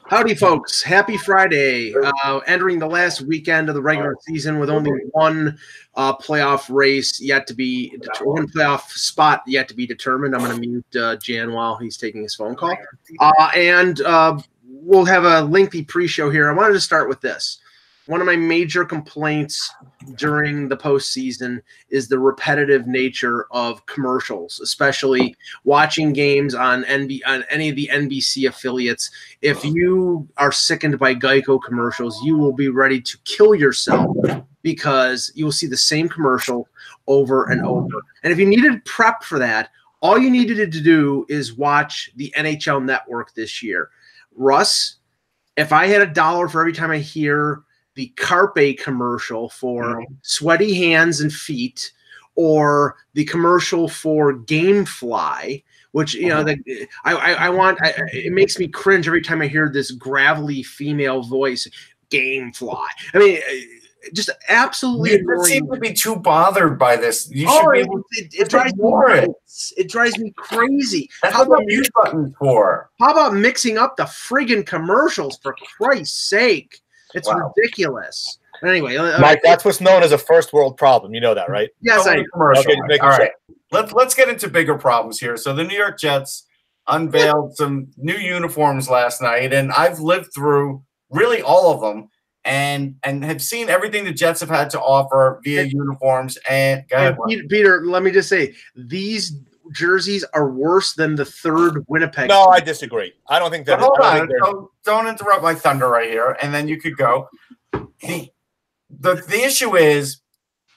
Howdy, folks. Happy Friday. Entering the last weekend of the regular season with only one playoff race yet to be – one playoff spot yet to be determined. I'm going to mute Jan while he's taking his phone call. And we'll have a lengthy pre-show here. I wanted to start with this. One of my major complaints during the postseason is the repetitive nature of commercials, especially watching games on any of the NBC affiliates. If you are sickened by Geico commercials, you will be ready to kill yourself because you will see the same commercial over and over. And if you needed prep for that, all you needed to do is watch the NHL Network this year. Russ, if I had $1 for every time I hear the Carpe commercial for sweaty hands and feet, or the commercial for Gamefly, which it makes me cringe every time I hear this gravelly female voice, Gamefly. I mean, just absolutely. You seem to be too bothered by this. You should be able it drives me nuts. It drives me crazy. That's what the mute button's for. How about mixing up the friggin' commercials, for Christ's sake? It's ridiculous. Anyway, Mike, that's what's known as a first world problem. You know that, right? Yes, I commercial. Okay, all right. Let's get into bigger problems here. So the New York Jets unveiled some new uniforms last night, and I've lived through really all of them and have seen everything the Jets have had to offer via uniforms. And Peter, let me just say, these jerseys are worse than the third Winnipeg. No, I disagree. I don't think that. But hold on, don't interrupt my thunder right here, and then you could go. The issue is,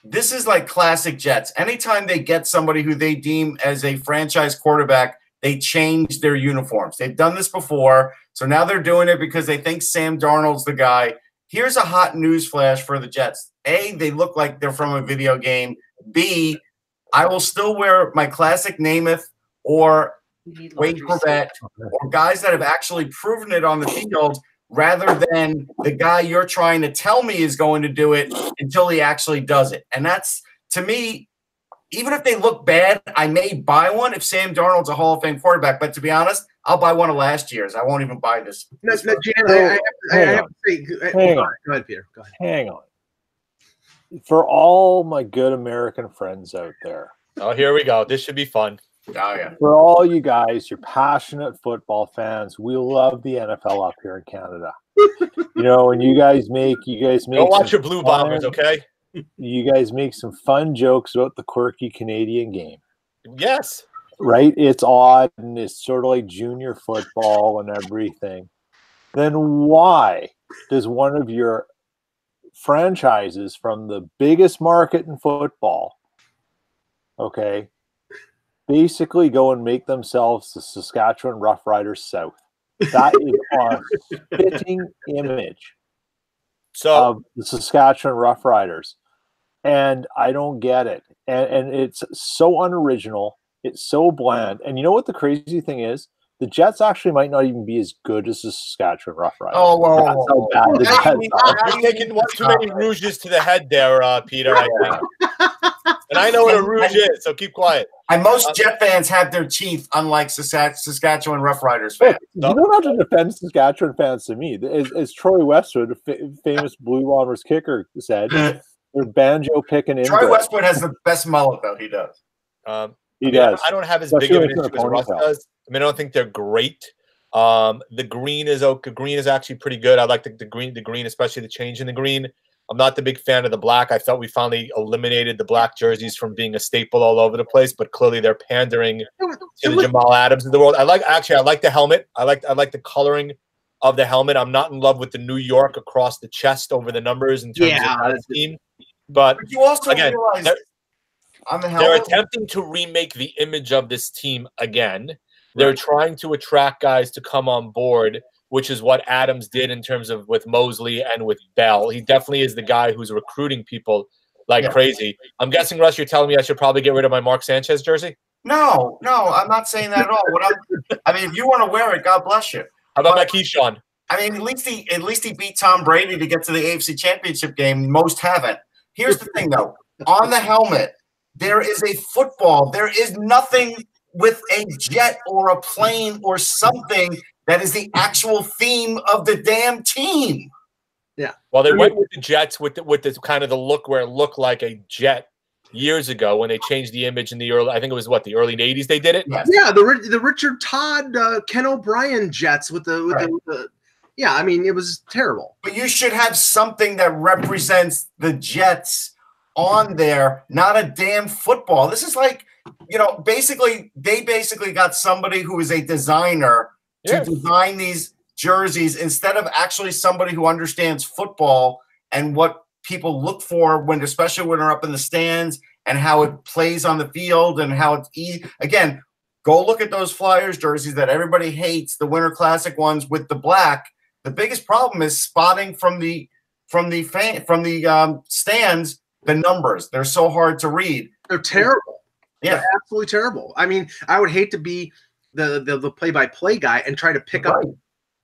this is like classic Jets. Anytime they get somebody who they deem as a franchise quarterback, they change their uniforms. They've done this before, so now they're doing it because they think Sam Darnold's the guy. Here's a hot news flash for the Jets. A, they look like they're from a video game. B, I will still wear my classic Namath or Wade Corbett or guys that have actually proven it on the field rather than the guy you're trying to tell me is going to do it until he actually does it. And that's, to me, even if they look bad, I may buy one if Sam Darnold's a Hall of Fame quarterback. But to be honest, I'll buy one of last year's. I won't even buy this. No, Jan, I have to say, go ahead, Peter. Go ahead. Hang on. For all my good American friends out there. Oh, here we go. This should be fun. Oh, yeah. For all you guys, you're passionate football fans. We love the NFL up here in Canada. And you guys make Don't watch your Blue Bombers, okay? You guys make some fun jokes about the quirky Canadian game. Yes. Right? It's odd and it's sort of like junior football and everything. Then why does one of your franchises from the biggest market in football, okay, basically go and make themselves the Saskatchewan Roughriders South? That is a spitting image of the Saskatchewan Roughriders. And I don't get it. And it's so unoriginal. It's so bland. And you know what the crazy thing is? The Jets actually might not even be as good as the Saskatchewan Roughriders. Oh, well. You're taking one too many rouges to the head there, Peter. And I know what a rouge is, so keep quiet. And most Jet fans have their teeth, unlike Saskatchewan Roughriders fans. You don't have to defend Saskatchewan fans to me. As Troy Westwood, famous Blue Bombers kicker, said, they're banjo picking in. Troy Westwood has the best mullet, though. He does. He does. I don't have as big of an issue as Russ does. I mean, I don't think they're great. The green is okay. Green is actually pretty good. I like the green, especially the change in the green. I'm not the big fan of the black. I felt we finally eliminated the black jerseys from being a staple all over the place, but clearly they're pandering to the Jamal Adams of the world. I like the helmet. I like the coloring of the helmet. I'm not in love with the New York across the chest over the numbers in terms of that team. But you also again, realize on the helmet, they're attempting to remake the image of this team again. They're trying to attract guys to come on board, which is what Adams did in terms of with Mosley and with Bell. He definitely is the guy who's recruiting people like crazy. I'm guessing, Russ, you're telling me I should probably get rid of my Mark Sanchez jersey? No, I'm not saying that at all. If you want to wear it, God bless you. How about my Keyshawn? I mean, at least he beat Tom Brady to get to the AFC Championship game. Most haven't. Here's the thing, though. On the helmet, there is a football. There is nothing with a jet or a plane or something That is the actual theme of the damn team. Yeah. Well, they went with the Jets with the kind of the look where it looked like a Jet years ago when they changed the image in the early, I think it was the early 80s they did it? Yes. Yeah, the Richard Todd, Ken O'Brien Jets with the yeah, I mean, it was terrible. But you should have something that represents the Jets on there, not a damn football. This is like, basically got somebody who is a designer to design these jerseys instead of actually somebody who understands football and what people look for especially when they're up in the stands and how it plays on the field and how it's easy. Again, go look at those Flyers jerseys that everybody hates, the Winter Classic ones with the black. The biggest problem is spotting from the stands the numbers. They're so hard to read. They're terrible. Yeah, they're absolutely terrible. I mean, I would hate to be the play-by-play guy and try to pick up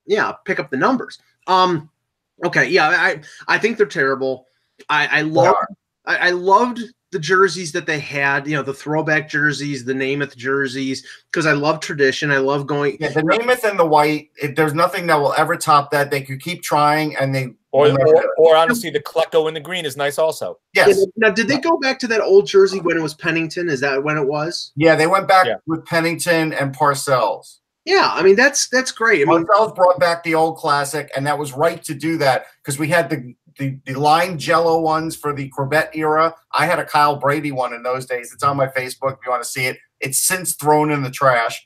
the numbers. Okay, yeah, I think they're terrible. I loved the jerseys that they had, the throwback jerseys, the Namath jerseys, because I love tradition. I love going. Yeah, the Namath and the white. There's nothing that will ever top that. They could keep trying, and they or honestly, the Klecko in the green is nice also. Yes. Yeah, now, did they go back to that old jersey when it was Pennington? Is that when it was? Yeah, they went back with Pennington and Parcells. Yeah, I mean that's great. I mean, Parcells brought back the old classic, and that was right to do that because we had the lime jello ones for the Corbett era. I had a Kyle Brady one in those days. It's on my Facebook if you want to see it. It's since thrown in the trash.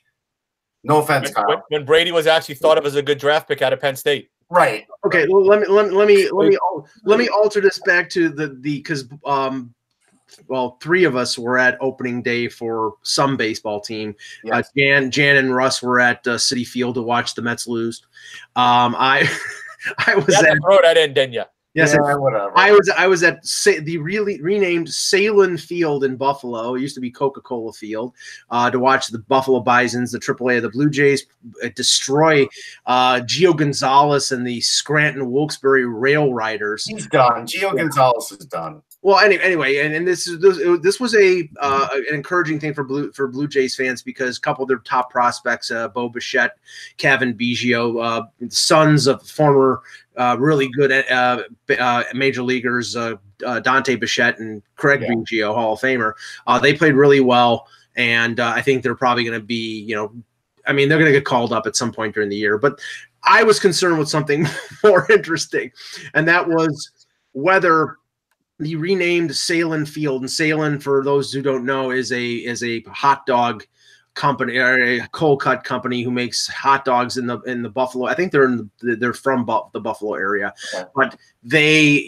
No offense, Kyle. When Brady was actually thought of as a good draft pick out of Penn State. Right. Okay. Well, let me alter this back to because three of us were at opening day for some baseball team. Yes. Jan and Russ were at City Field to watch the Mets lose. I was at throw that in, didn't you? Yes, yeah, whatever. I was at the really renamed Salem Field in Buffalo. It used to be Coca-Cola Field to watch the Buffalo Bisons, the AAA of the Blue Jays, destroy Gio Gonzalez and the Scranton Wilkes-Barre Rail Riders. He's done. Gio Gonzalez is done. Well, anyway, and this was an encouraging thing for Blue Jays fans because a couple of their top prospects, Bo Bichette, Kevin Biggio, sons of former really good major leaguers, Dante Bichette and Craig Biggio, Hall of Famer. They played really well, and I think they're probably going to be, they're going to get called up at some point during the year. But I was concerned with something more interesting, and that was whether the renamed Salem Field, and Salem, for those who don't know, is a hot dog company or a cold cut company who makes hot dogs in the Buffalo. I think they're from the Buffalo area, but they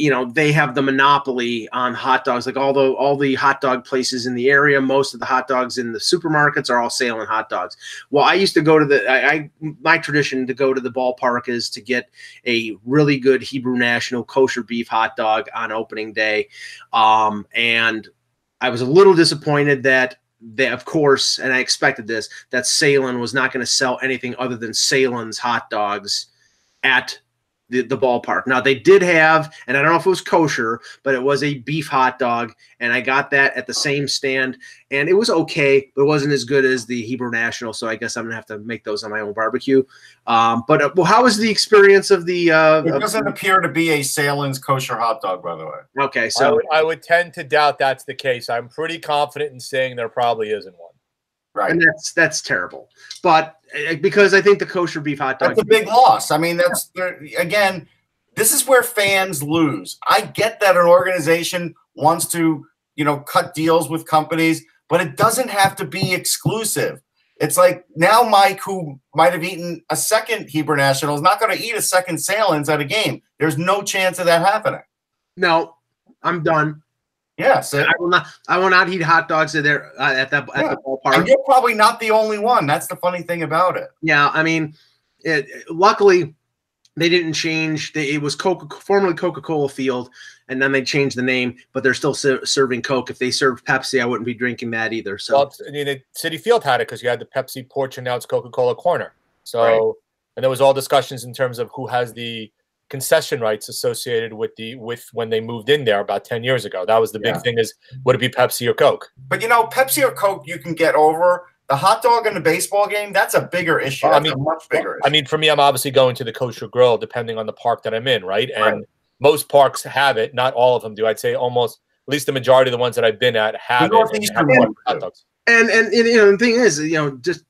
have the monopoly on hot dogs. Like all the hot dog places in the area, most of the hot dogs in the supermarkets are all Salem hot dogs. Well, I used to go to my tradition to go to the ballpark is to get a really good Hebrew National kosher beef hot dog on opening day, and I was a little disappointed that of course, and I expected this, that Salem was not going to sell anything other than Salem's hot dogs at the ballpark. Now, they did have, and I don't know if it was kosher, but it was a beef hot dog, and I got that at the same stand, and it was okay, but it wasn't as good as the Hebrew National, so I guess I'm going to have to make those on my own barbecue. But how was the experience of the it doesn't appear to be a Salem's kosher hot dog, by the way. Okay, so I would tend to doubt that's the case. I'm pretty confident in saying there probably isn't one. Right. And that's terrible. But because I think the kosher beef hot dog. That's a big loss. I mean, again, this is where fans lose. I get that an organization wants to, cut deals with companies, but it doesn't have to be exclusive. It's like now Mike, who might have eaten a second Hebrew National, is not going to eat a second Salem's at a game. There's no chance of that happening. No, I'm done. Yes, I will not eat hot dogs at the ballpark. And you're probably not the only one. That's the funny thing about it. Yeah, I mean, luckily they didn't change. It was formerly Coca-Cola Field, and then they changed the name. But they're still serving Coke. If they served Pepsi, I wouldn't be drinking that either. So, well, City Field had it because you had the Pepsi porch, and now it's Coca-Cola Corner. So, right. And there was all discussions in terms of who has the concession rights associated with when they moved in there about 10 years ago. That was the big thing, is would it be Pepsi or Coke? But Pepsi or Coke you can get over. The hot dog in the baseball game, that's a bigger issue. That's a much bigger issue. I mean, for me, I'm obviously going to the kosher grill depending on the park that I'm in, right? And most parks have it. Not all of them do. I'd say almost, at least the majority of the ones that I've been at have it. And have hot dogs. And the thing is, just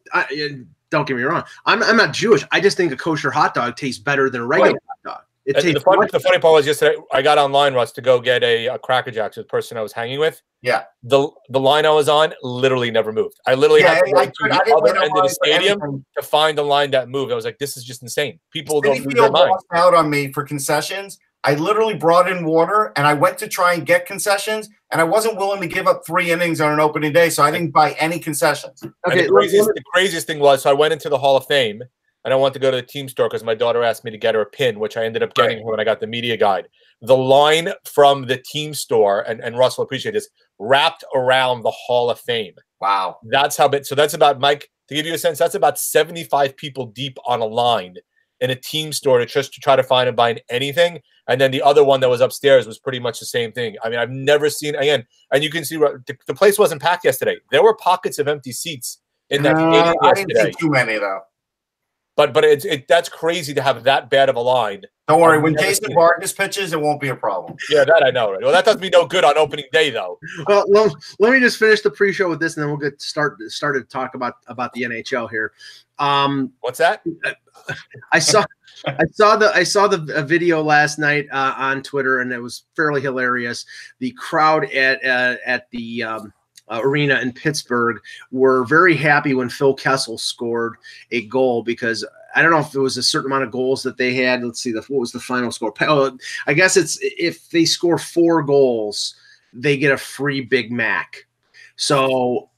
don't get me wrong. I'm not Jewish. I just think a kosher hot dog tastes better than a regular hot dog. The funny part was yesterday, I got online, Russ, to go get a Cracker Jack to the person I was hanging with. Yeah. The line I was on literally never moved. I literally had to go to the other end of the stadium to find a line that moved. I was like, this is just insane. People don't lose their mind. Out on me for concessions. I literally brought in water, and I went to try and get concessions, and I wasn't willing to give up 3 innings on an opening day, so I didn't buy any concessions. Okay, the craziest thing was, so I went into the Hall of Fame, and I wanted to go to the team store because my daughter asked me to get her a pin, which I ended up getting her when I got the media guide. The line from the team store, and Russell appreciate this, wrapped around the Hall of Fame. Wow. That's how big. So that's about, Mike, to give you a sense, that's about 75 people deep on a line in a team store to try to find and buy anything. And then the other one that was upstairs was pretty much the same thing. I mean, I've never seen, again, and you can see the place wasn't packed yesterday. There were pockets of empty seats in that game yesterday. I didn't see too many, though. But that's crazy to have that bad of a line. Don't worry, when Jason Vargas pitches, it won't be a problem. Yeah, that I know. Right? Well, that does me no good on opening day, though. Well, let me just finish the pre-show with this, and then we'll get started to talk about the NHL here. What's that? I saw the video last night on Twitter, and it was fairly hilarious. The crowd at the arena in Pittsburgh were very happy when Phil Kessel scored a goal, because I don't know if it was a certain amount of goals that they had. Let's see, what was the final score? I guess it's if they score 4 goals, they get a free Big Mac. So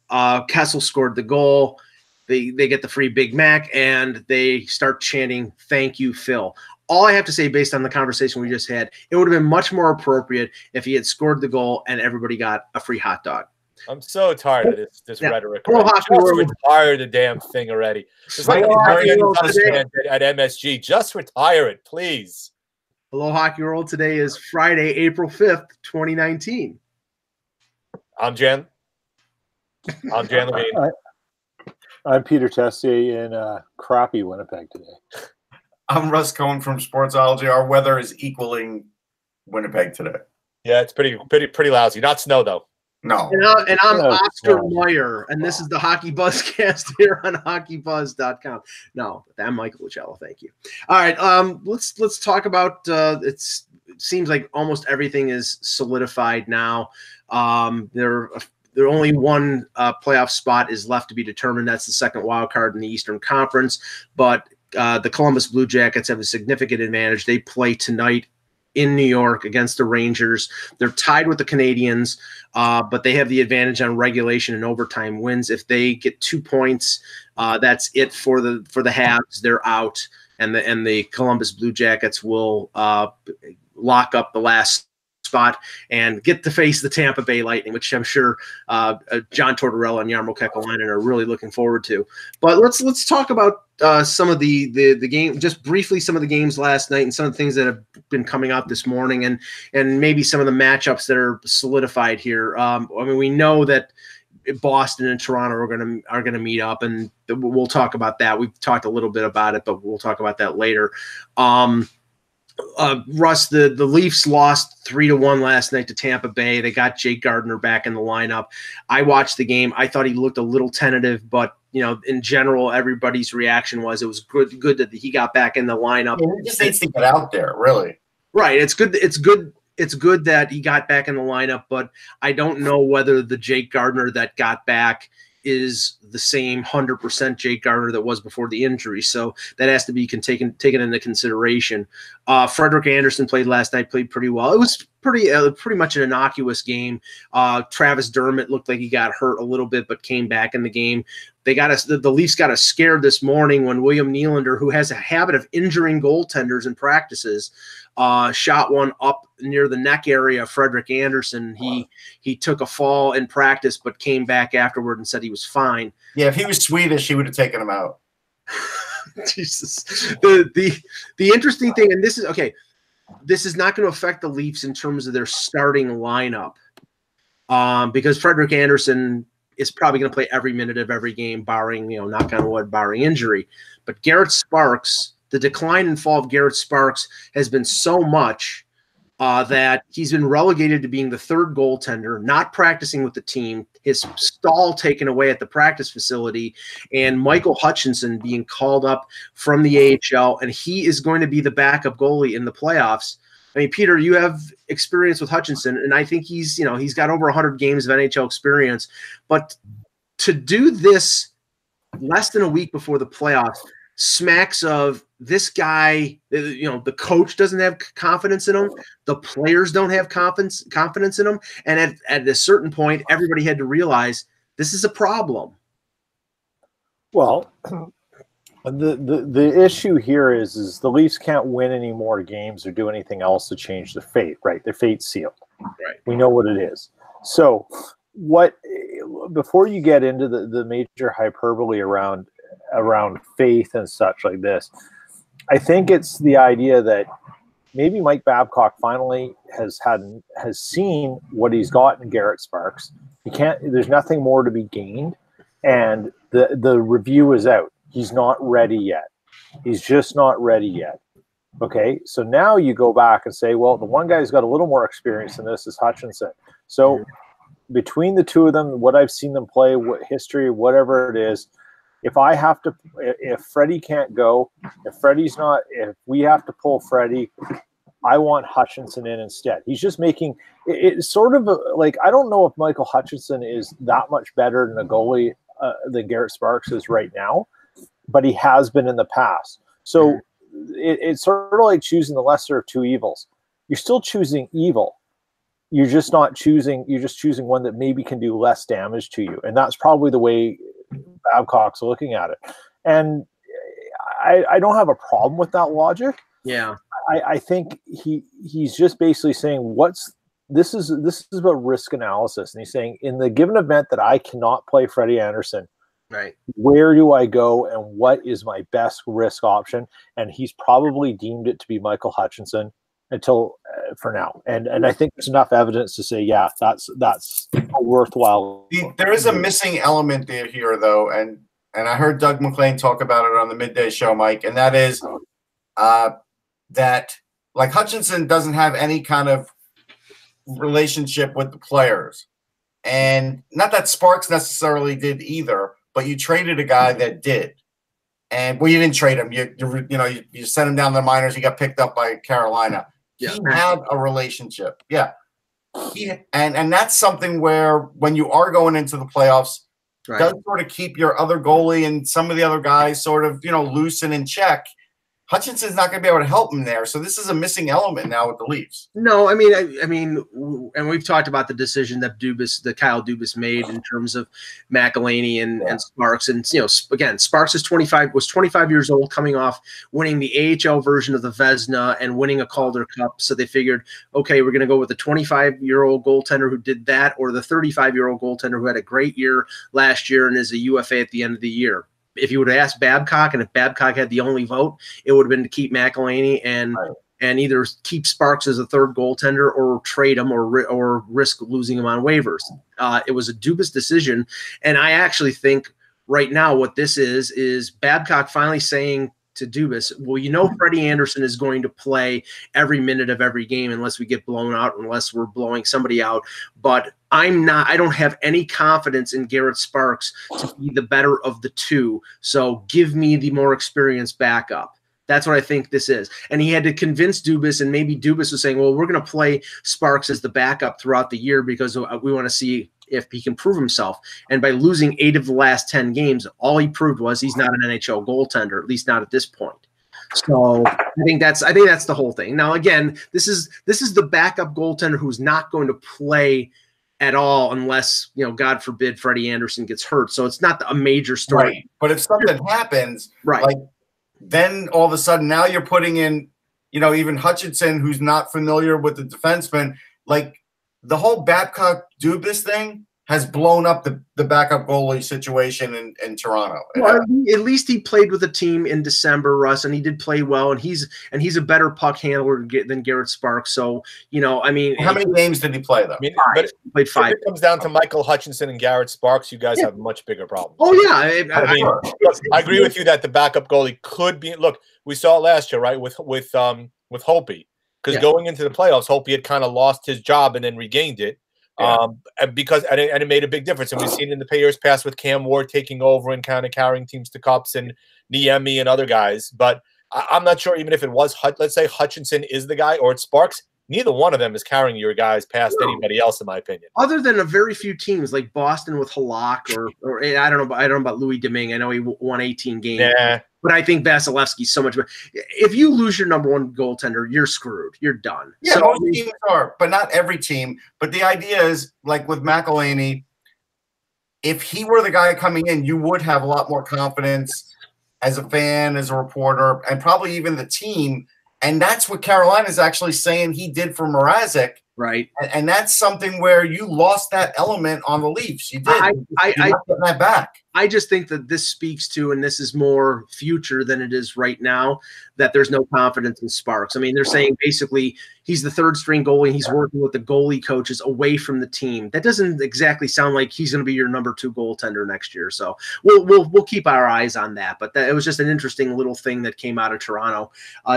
Kessel scored the goal. They get the free Big Mac, and they start chanting, "Thank you, Phil." All I have to say, based on the conversation we just had, it would have been much more appropriate if he had scored the goal and everybody got a free hot dog. I'm so tired of this rhetoric. Just retire the damn thing already. It's like at MSG. Just retire it, please. Hello, Hockey World. Today is Friday, April 5th, 2019. I'm Jan Levine. I'm Peter Tessier in crappy Winnipeg today. I'm Russ Cohen from Sportsology. Our weather is equaling Winnipeg today. Yeah, it's pretty lousy. Not snow though. No. And I'm Oscar Meyer, and this is the Hockey Buzzcast here on HockeyBuzz.com. No, I'm Michael Lucello. Thank you. All right, let's talk about. It seems like almost everything is solidified now. There only one playoff spot is left to be determined. That's the second wild card in the Eastern Conference. But the Columbus Blue Jackets have a significant advantage. They play tonight in New York against the Rangers. They're tied with the Canadiens, but they have the advantage on regulation and overtime wins. If they get 2 points, that's it for the Habs. They're out, and the Columbus Blue Jackets will lock up the last spot and get to face the Tampa Bay Lightning, which I'm sure John Tortorella and Jarmo Kekalainen are really looking forward to. But let's talk about some of the game, just briefly, some of the games last night and some of the things that have been coming out this morning, and maybe some of the matchups that are solidified here. I mean, we know that Boston and Toronto are gonna meet up, and we'll talk about that. We've talked a little bit about it, but we'll talk about that later. Russ, the Leafs lost 3-1 last night to Tampa Bay. They got Jake Gardiner back in the lineup. I watched the game. I thought he looked a little tentative, but in general, everybody's reaction was it was good that he got back in the lineup. He just needs to get out there, really. Right. It's good that he got back in the lineup, but I don't know whether the Jake Gardiner that got back is the same 100% Jake Gardiner that was before the injury. So that has to be taken into consideration. Frederik Andersen played last night, played pretty well. It was pretty much an innocuous game. Travis Dermott looked like he got hurt a little bit, but came back in the game. The Leafs got us scared this morning when William Nylander, who has a habit of injuring goaltenders in practices, shot one up near the neck area of Frederik Andersen. He took a fall in practice, but came back afterward and said he was fine. Yeah, if he was Swedish, he would have taken him out. Jesus. The interesting thing, and this is not going to affect the Leafs in terms of their starting lineup, because Frederik Andersen is probably going to play every minute of every game, barring, knock on wood, barring injury. But Garrett Sparks, the decline and fall of Garrett Sparks has been so much that he's been relegated to being the third goaltender, not practicing with the team, his stall taken away at the practice facility, and Michael Hutchinson being called up from the AHL, and he is going to be the backup goalie in the playoffs. I mean, Peter, you have experience with Hutchinson, and I think he's got over 100 games of NHL experience. But to do this less than a week before the playoffs smacks of this guy, the coach doesn't have confidence in him. The players don't have confidence in him. And at a certain point, everybody had to realize this is a problem. Well, the issue here is the Leafs can't win any more games or do anything else to change their fate, right? Their fate's sealed. Right. We know what it is. So before you get into the major hyperbole around faith and such like this, I think it's the idea that maybe Mike Babcock finally has seen what he's got in Garrett Sparks. There's nothing more to be gained, and the review is out. He's not ready yet. He's just not ready yet. Okay, so now you go back and say, well, the one guy who's got a little more experience than this is Hutchinson. So between the two of them, what I've seen them play, what history, whatever it is, if Freddie can't go, if we have to pull Freddie, I want Hutchinson in instead. He's just making it sort of like, I don't know if Michael Hutchinson is that much better than a goalie than Garrett Sparks is right now, but he has been in the past. So it's sort of like choosing the lesser of two evils. You're still choosing evil. You're just choosing one that maybe can do less damage to you. And that's probably the way Babcock's looking at it. And I don't have a problem with that logic. Yeah. I think he's just basically saying this is about risk analysis. And he's saying, in the given event that I cannot play Freddie Anderson, right, where do I go and what is my best risk option? And he's probably deemed it to be Michael Hutchinson until for now. And I think there's enough evidence to say, yeah, that's a worthwhile. There is a missing element there here, though, and I heard Doug McLean talk about it on the midday show, Mike, and that is that, like, Hutchinson doesn't have any kind of relationship with the players, and not that Sparks necessarily did either, but you traded a guy that did. And well, you didn't trade him. You sent him down to the minors. He got picked up by Carolina. Yeah. He had a relationship. Yeah. And that's something where when you are going into the playoffs, right, does sort of keep your other goalie and some of the other guys sort of, loose and in check. Hutchinson's not going to be able to help him there. So this is a missing element now with the Leafs. No, I mean, and we've talked about the decision that Kyle Dubas made in terms of McElhinney and Sparks. And, again, Sparks was 25 years old, coming off winning the AHL version of the Vezina and winning a Calder Cup. So they figured, okay, we're going to go with the 25-year-old goaltender who did that, or the 35-year-old goaltender who had a great year last year and is a UFA at the end of the year. If you would have asked Babcock, and if Babcock had the only vote, it would have been to keep McElhinney and either keep Sparks as a third goaltender or trade him or risk losing him on waivers. It was a Dubas decision, and I actually think right now what this is Babcock finally saying to Dubas, well, Freddie Anderson is going to play every minute of every game unless we get blown out, unless we're blowing somebody out. But I don't have any confidence in Garrett Sparks to be the better of the two. So give me the more experienced backup. That's what I think this is. And he had to convince Dubas, and maybe Dubas was saying, well, we're going to play Sparks as the backup throughout the year because we want to see if he can prove himself. And by losing 8 of the last 10 games, all he proved was he's not an NHL goaltender, at least not at this point. So I think that's the whole thing. Now, again, this is the backup goaltender who's not going to play at all unless, God forbid, Freddie Anderson gets hurt. So it's not a major story. Right. But if something happens, right, then all of a sudden now you're putting in, even Hutchinson, who's not familiar with the defenseman, like, the whole Babcock-Dubas thing has blown up the backup goalie situation in Toronto. Well, at least he played with a team in December, Russ, and he did play well. And he's a better puck handler than Garrett Sparks. So I mean, how many games did he play though? I mean, five. He played 5. If it comes down to Michael Hutchinson and Garrett Sparks, you guys have much bigger problems. Oh yeah, I agree with you that the backup goalie could be. Look, we saw it last year, right? With Holtby, because going into the playoffs, Holtby had kind of lost his job and then regained it. Because it made a big difference, and we've seen in the years past with Cam Ward taking over and kind of carrying teams to cups, and Niemi and other guys. But I'm not sure, even if it was let's say Hutchinson is the guy or it's Sparks, neither one of them is carrying your guys past anybody else, in my opinion. Other than a very few teams like Boston with Halak, or I don't know about Louis Domingue. I know he won 18 games. Yeah. But I think Vasilevsky's so much better. If you lose your number one goaltender, you're screwed. You're done. Yeah, so, most teams are, but not every team. But the idea is, like with McElhinney, if he were the guy coming in, you would have a lot more confidence as a fan, as a reporter, and probably even the team. And that's what Carolina is actually saying he did for Mrazek. Right. And that's something where you lost that element on the Leafs. You did. You're not getting that back. I just think that this speaks to, and this is more future than it is right now, that there's no confidence in Sparks. I mean, they're saying basically he's the third string goalie. He's working with the goalie coaches away from the team. That doesn't exactly sound like he's going to be your number 2 goaltender next year. So we'll keep our eyes on that. But it was just an interesting little thing that came out of Toronto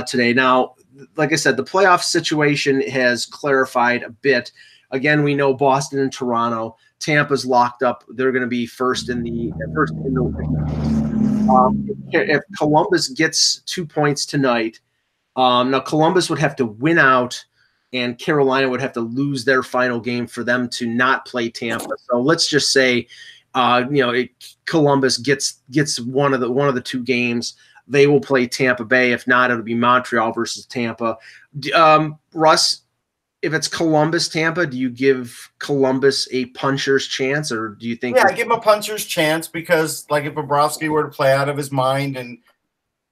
today. Now, like I said, the playoff situation has clarified a bit. Again, we know Boston and Toronto. Tampa's locked up. They're going to be first in the. If Columbus gets 2 points tonight, now Columbus would have to win out, and Carolina would have to lose their final game for them to not play Tampa. So let's just say, Columbus gets one of the 2 games. They will play Tampa Bay. If not, it'll be Montreal versus Tampa. Russ, if it's Columbus, Tampa, do you give Columbus a puncher's chance, or do you think? Yeah, I give him a puncher's chance because, like, if Bobrovsky were to play out of his mind and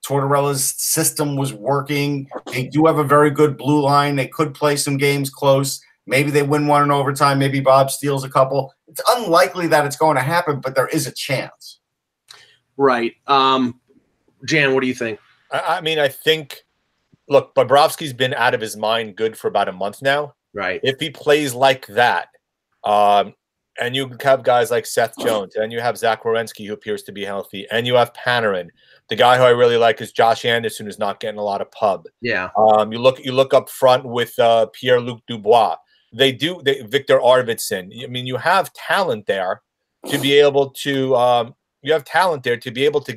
Tortorella's system was working, they do have a very good blue line. They could play some games close. Maybe they win one in overtime. Maybe Bob steals a couple. It's unlikely that it's going to happen, but there is a chance. Right. Jan, what do you think? I mean, I think, look, Bobrovsky's been out of his mind good for about a month now. Right. If he plays like that, and you have guys like Seth Jones, and you have Zach Werenski, who appears to be healthy, and you have Panarin. The guy who I really like is Josh Anderson, who's not getting a lot of pub. Yeah. You look up front with Pierre-Luc Dubois. Victor Arvidsson. I mean, you have talent there to be able to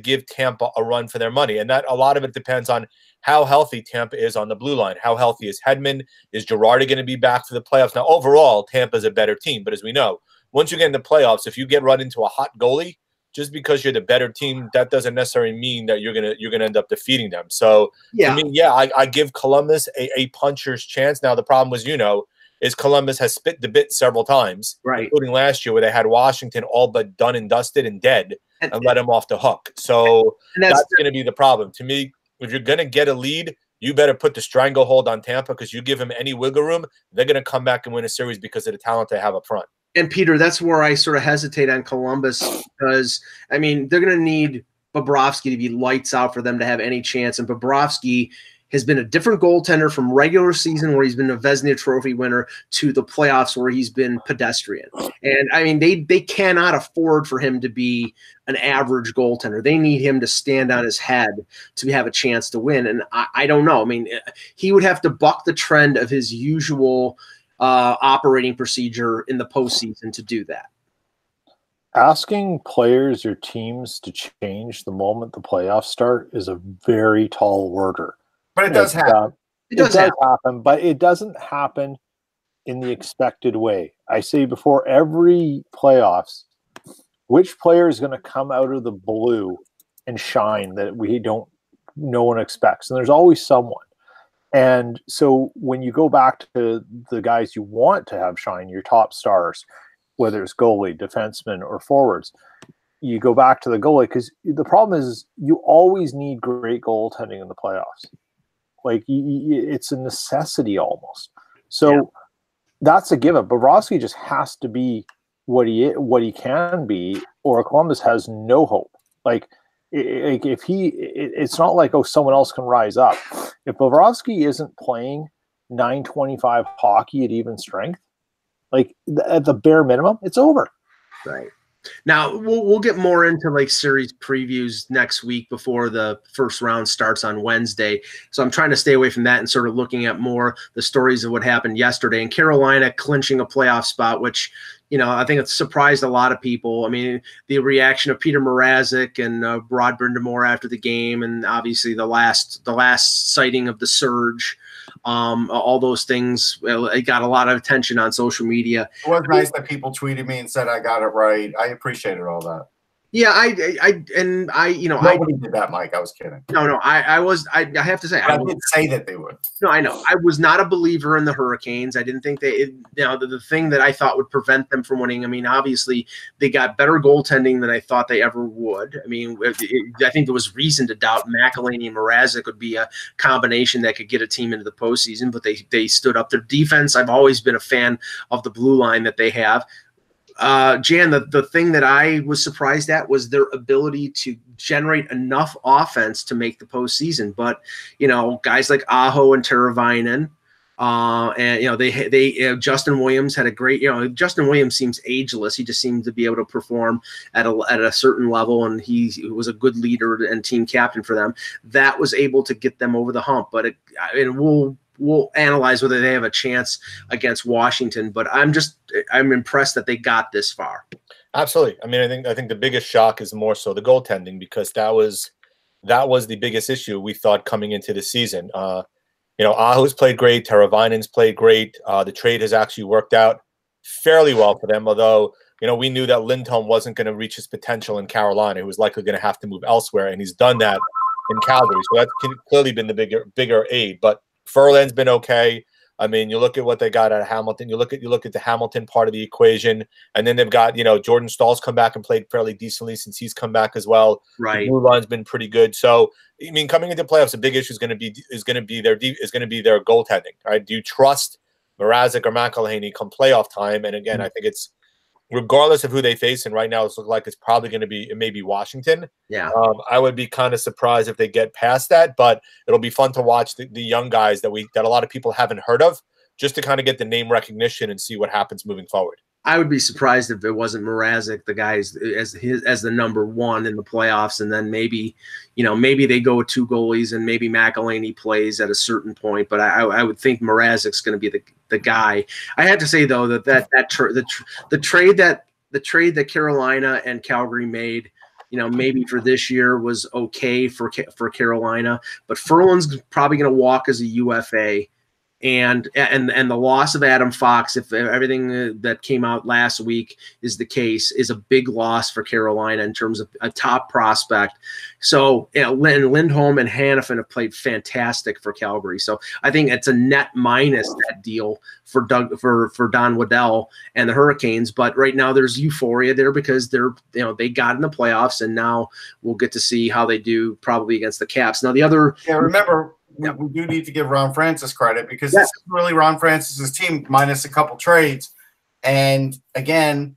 give Tampa a run for their money. And that a lot of it depends on how healthy Tampa is on the blue line. How healthy is Hedman? Is Girardi going to be back for the playoffs? Now, overall, Tampa's a better team. But as we know, once you get in the playoffs, if you get run into a hot goalie, just because you're the better team, that doesn't necessarily mean that you're gonna end up defeating them. So to me, I give Columbus a puncher's chance. Now, the problem was, is Columbus has spit the bit several times, right, including last year where they had Washington all but done and dusted and dead and let him off the hook. So that's going to be the problem. To me, if you're going to get a lead, you better put the stranglehold on Tampa, because you give them any wiggle room, they're going to come back and win a series because of the talent they have up front. And Peter, that's where I sort of hesitate on Columbus, because, I mean, they're going to need Bobrovsky to be lights out for them to have any chance. And Bobrovsky has been a different goaltender from regular season, where he's been a Vezina Trophy winner, to the playoffs where he's been pedestrian. And I mean, they cannot afford for him to be an average goaltender. They need him to stand on his head to have a chance to win. And I don't know. I mean, he would have to buck the trend of his usual operating procedure in the postseason to do that. Asking players or teams to change the moment the playoffs start is a very tall order. But it does happen. It does happen, but it doesn't happen in the expected way. I say before every playoffs, which player is going to come out of the blue and shine that no one expects. And there's always someone. And so when you go back to the guys you want to have shine, your top stars, whether it's goalie, defenseman, or forwards, you go back to the goalie, because the problem is you always need great goaltending in the playoffs. Like, it's a necessity almost. So that's a given. Bobrovsky just has to be what he can be, or Columbus has no hope. Like, it's not like, oh, someone else can rise up. If Bobrovsky isn't playing 925 hockey at even strength, like at the bare minimum, it's over. Right. Now we'll get more into like series previews next week before the first round starts on Wednesday. So I'm trying to stay away from that and sort of looking at more the stories of what happened yesterday, and Carolina clinching a playoff spot, which, you know, I think it surprised a lot of people. I mean, the reaction of Peter Mrazek and Rod Brind'Amour after the game, and obviously the last sighting of the surge. All those things, it got a lot of attention on social media. It was nice that people tweeted me and said I got it right. I appreciated all that. Yeah, I you know, nobody did that, Mike. I was kidding. No, I have to say, I did say that they would. No, I know. I was not a believer in the Hurricanes. I didn't think the thing that I thought would prevent them from winning. I mean, obviously they got better goaltending than I thought they ever would. I mean, I think there was reason to doubt McElhinney and Mrazek would be a combination that could get a team into the postseason, but they stood up. Their defense, I've always been a fan of the blue line that they have. Jan, the thing that I was surprised at was their ability to generate enough offense to make the postseason. But, you know, guys like Aho and Teravainen, and, you know, they Justin Williams had a great, you know, Justin Williams seems ageless. He just seems to be able to perform at a certain level, and he was a good leader and team captain for them. That was able to get them over the hump. But we'll analyze whether they have a chance against Washington, but I'm impressed that they got this far. Absolutely. I mean, I think the biggest shock is more so the goaltending, because that was the biggest issue we thought coming into the season. You know, Aho's played great, Teravainen's played great. The trade has actually worked out fairly well for them, although, you know, we knew that Lindholm wasn't going to reach his potential in Carolina. He was likely going to have to move elsewhere, and he's done that in Calgary. So that's clearly been the bigger aid. But Furlan's been okay. I mean, you look at what they got out of Hamilton. You look at the Hamilton part of the equation, and then they've got, you know, Jordan Stahl's come back and played fairly decently since he's come back as well. Right, the blue line's been pretty good. So, I mean, coming into playoffs, a big issue is going to be their goaltending. Right? Do you trust Mrazek or McElhinney come playoff time? And again, I think it's, regardless of who they face, and right now it's looking like it's probably going to be maybe Washington. Yeah, I would be kind of surprised if they get past that, but it'll be fun to watch the young guys that a lot of people haven't heard of, just to kind of get the name recognition and see what happens moving forward. I would be surprised if it wasn't Mrazek, the guy as the number one in the playoffs, and then maybe they go with two goalies, and maybe McElhinney plays at a certain point. But I would think Mrazek's going to be the guy. I had to say though the trade that Carolina and Calgary made, you know, maybe for this year was okay for Carolina, but Furlan's probably going to walk as a UFA. And the loss of Adam Fox, if everything that came out last week is the case, is a big loss for Carolina in terms of a top prospect. So, you know, Lindholm and Hanifin have played fantastic for Calgary. So I think it's a net minus, that deal for Don Waddell and the Hurricanes. But right now there's euphoria there because they got in the playoffs, and now we'll get to see how they do probably against the Caps. Now remember. We do need to give Ron Francis credit, because this is really Ron Francis's team minus a couple trades. And again,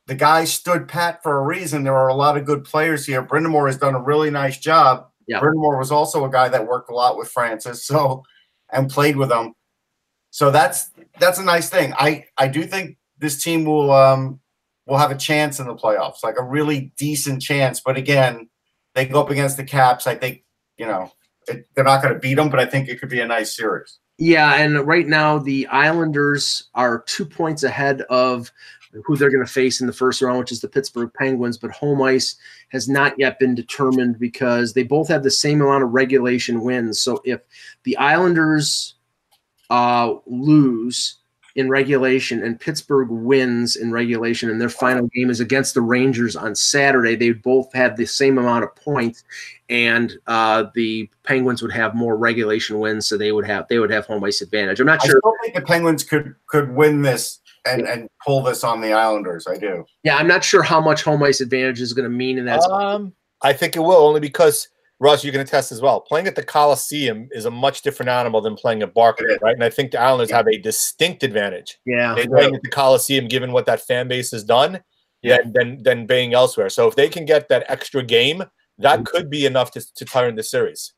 the guy stood pat for a reason. There are a lot of good players here. Brind'Amour has done a really nice job. Yeah. Brind'Amour was also a guy that worked a lot with Francis, and played with him. So that's a nice thing. I do think this team will have a chance in the playoffs, like a really decent chance. But again, they go up against the Caps. I think, you know, they're not going to beat them, but I think it could be a nice series. Yeah, and right now the Islanders are 2 points ahead of who they're going to face in the first round, which is the Pittsburgh Penguins, but home ice has not yet been determined because they both have the same amount of regulation wins. So if the Islanders lose in regulation and Pittsburgh wins in regulation, and their final game is against the Rangers on Saturday, they both have the same amount of points, and the Penguins would have more regulation wins, so they would have home ice advantage. I'm not sure. I still think the Penguins could win this and pull this on the Islanders. I do. Yeah, I'm not sure how much home ice advantage is going to mean in that. I think it will, only because Russ, you can attest as well. Playing at the Coliseum is a much different animal than playing at Barclays, right? And I think the Islanders have a distinct advantage. Yeah, playing at the Coliseum, given what that fan base has done, than being elsewhere. So if they can get that extra game, that could be enough to turn the series.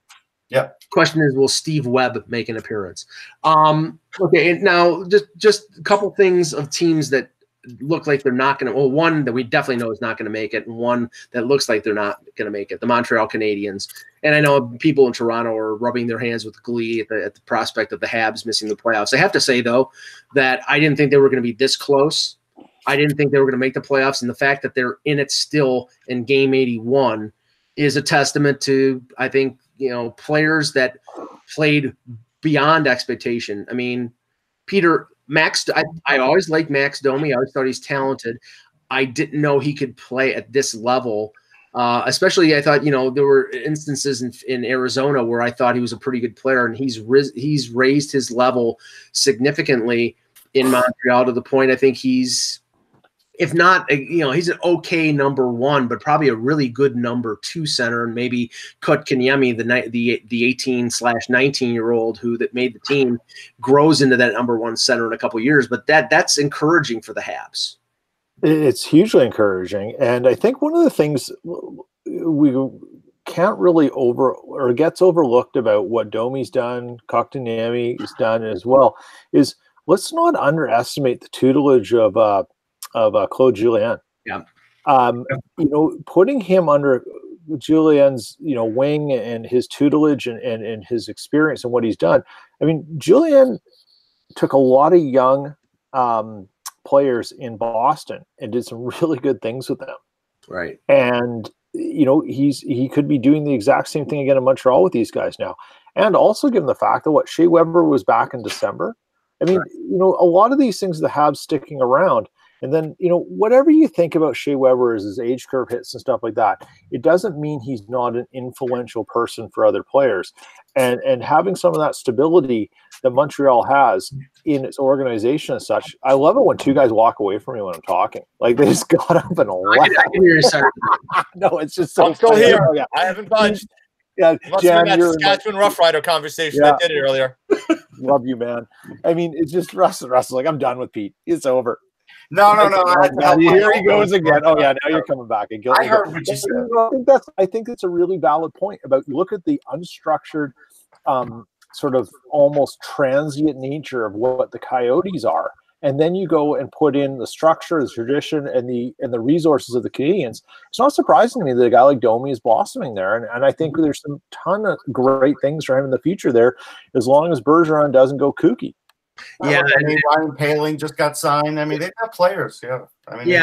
Yeah. Question is, will Steve Webb make an appearance? Okay, and now just a couple things of teams that look like they're not going to. Well, one that we definitely know is not going to make it, and one that looks like they're not going to make it. The Montreal Canadiens. And I know people in Toronto are rubbing their hands with glee at the prospect of the Habs missing the playoffs. I have to say though that I didn't think they were going to be this close. I didn't think they were going to make the playoffs, and the fact that they're in it still in Game 81 is a testament to, I think, players that played beyond expectation. I mean, I always liked Max Domi. I always thought he's talented. I didn't know he could play at this level. Especially, I thought, there were instances in Arizona where I thought he was a pretty good player, and he's raised his level significantly in Montreal to the point I think he's, if not, he's an okay number one, but probably a really good number two center, and maybe Kotkaniemi, the 18/19-year-old that made the team, grows into that number one center in a couple of years. But that's encouraging for the Habs. It's hugely encouraging, and I think one of the things we can't really gets overlooked about what Domi's done, Kotkaniemi's done as well, is let's not underestimate the tutelage of Claude Julien. Yeah. Putting him under Julien's, wing and his tutelage and his experience and what he's done. I mean, Julien took a lot of young players in Boston and did some really good things with them. Right. And, he could be doing the exact same thing again in Montreal with these guys now. And also given the fact that Shea Weber was back in December. I mean, right. A lot of these things that have sticking around. And then, whatever you think about Shea Weber as his age curve hits and stuff like that, it doesn't mean he's not an influential person for other players. And having some of that stability that Montreal has in its organization as such, I love it when two guys walk away from me when I'm talking. Like, they just got up and left. I can hear you, sir. No, it's just so I'm still here. Yeah. I haven't budged. Yeah, Jan, that Saskatchewan Rough Rider conversation. I did it earlier. Love you, man. I mean, it's just Russell's like, I'm done with Pete. It's over. No. Here he goes again. Oh yeah, now you're coming back. I heard what you said. I think it's a really valid point about, you look at the unstructured, sort of almost transient nature of what the Coyotes are, and then you go and put in the structure, the tradition, and the resources of the Canadians. It's not surprising to me that a guy like Domi is blossoming there, and I think there's some ton of great things for him in the future there, as long as Bergeron doesn't go kooky. Yeah, Ryan Poehling just got signed. I mean, they've got players. Yeah,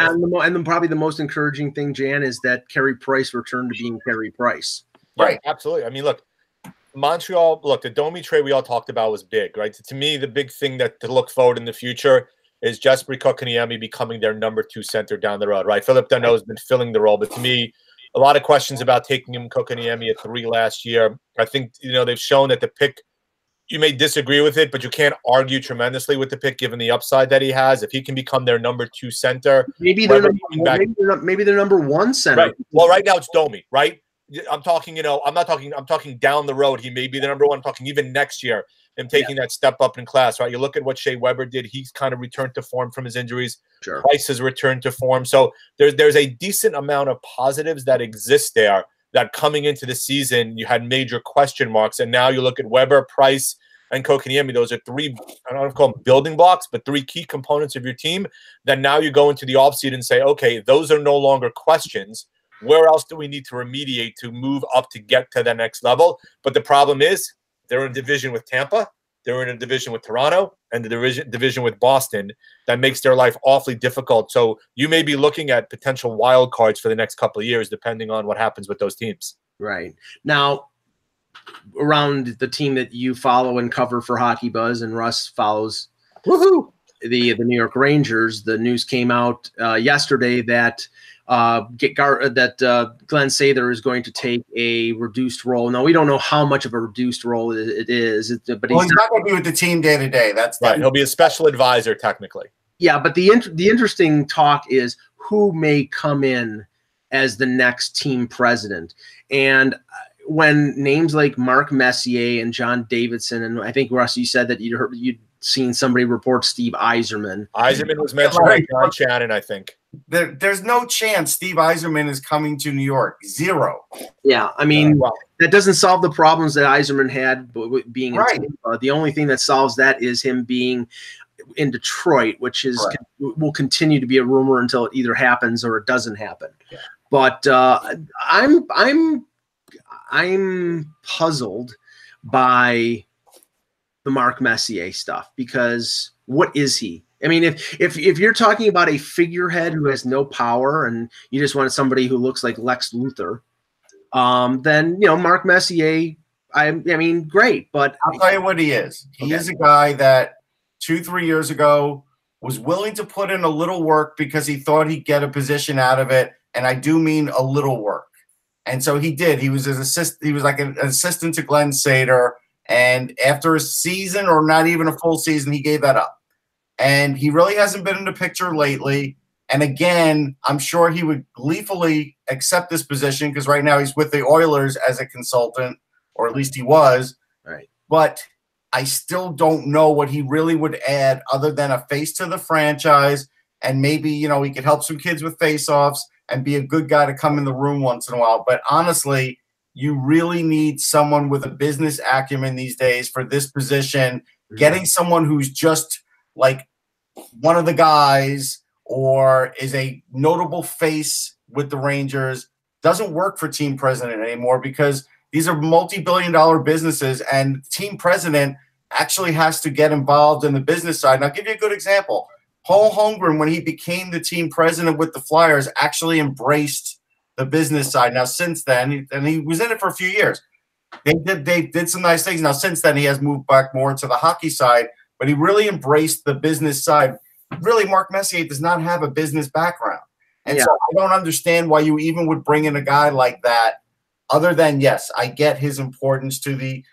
and then probably the most encouraging thing, Jan, is that Carey Price returned to being Carey Price. Right, absolutely. I mean, look, Montreal. Look, the Domi trade we all talked about was big, right? To me, the big thing to look forward in the future is Jesperi Kotkaniemi becoming their number two center down the road, right? Philip Danault has been filling the role, but to me, a lot of questions about taking him Kotkaniemi at 3 last year. I think they've shown that the pick. You may disagree with it, but you can't argue tremendously with the pick given the upside that he has. If he can become their number two center, maybe they're number one center. Right. Well, right now it's Domi, right? I'm talking, I'm talking down the road. He may be the number one. I'm talking even next year, him taking that step up in class, right? You look at what Shea Weber did. He's kind of returned to form from his injuries. Sure. Price has returned to form. So there's a decent amount of positives that exist there. That coming into the season, you had major question marks. And now you look at Weber, Price, and Kotkaniemi. Those are 3, I don't know if I call them building blocks, but 3 key components of your team. Then now you go into the offseason and say, okay, those are no longer questions. Where else do we need to remediate to move up to get to the next level? But the problem is they're in a division with Tampa. They're in a division with Toronto and the division with Boston. That makes their life awfully difficult. So you may be looking at potential wild cards for the next couple of years, depending on what happens with those teams. Right. Now, around the team that you follow and cover for Hockey Buzz, and Russ follows the New York Rangers, the news came out yesterday that Glenn Sather is going to take a reduced role. Now, we don't know how much of a reduced role it is, but he's not going to be with the team day to day. That's right. He'll be a special advisor, technically. Yeah, but the interesting talk is who may come in as the next team president. And when names like Mark Messier and John Davidson, and I think, Russ, you said that you'd seen somebody report Steve Yzerman. Yzerman was mentioned by John Shannon, I think. There's no chance Steve Yzerman is coming to New York. Zero. Yeah, I mean, that doesn't solve the problems that Yzerman had being in Tampa. The only thing that solves that is him being in Detroit, which is will continue to be a rumor until it either happens or it doesn't happen. Yeah. But I'm puzzled by the Mark Messier stuff, because what is he? I mean, if you're talking about a figurehead who has no power and you just want somebody who looks like Lex Luthor, then Mark Messier, I mean, great. But I'll tell you what he is. He is a guy that 2-3 years ago was willing to put in a little work because he thought he'd get a position out of it, and I do mean a little work. And so he did. He was He was like an assistant to Glenn Sader. And after a season, or not even a full season, he gave that up. And he really hasn't been in the picture lately. And again, I'm sure he would gleefully accept this position because right now he's with the Oilers as a consultant, or at least he was. Right. But I still don't know what he really would add other than a face to the franchise. And maybe, he could help some kids with face-offs and be a good guy to come in the room once in a while. But honestly, you really need someone with a business acumen these days for this position. Mm-hmm. Getting someone who's just like one of the guys or is a notable face with the Rangers doesn't work for team president anymore, because these are multi-billion-dollar businesses, and team president actually has to get involved in the business side. And I'll give you a good example. Paul Holmgren, when he became the team president with the Flyers, actually embraced the business side. Now, since then, and he was in it for a few years, they did some nice things. Now, since then, he has moved back more to the hockey side, but he really embraced the business side. Really, Mark Messier does not have a business background. And so I don't understand why you even would bring in a guy like that, other than, yes, I get his importance to the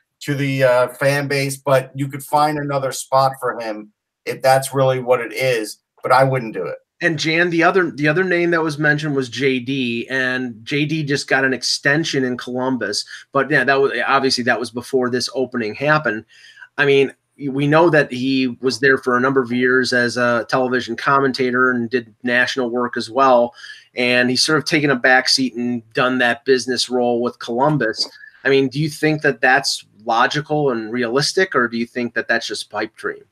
fan base, but you could find another spot for him if that's really what it is, but I wouldn't do it. And Jan, the other name that was mentioned was JD, and JD just got an extension in Columbus. But yeah, that was before this opening happened. I mean, we know that he was there for a number of years as a television commentator and did national work as well. And he's sort of taken a backseat and done that business role with Columbus. I mean, do you think that that's logical and realistic, or do you think that that's just pipe dream?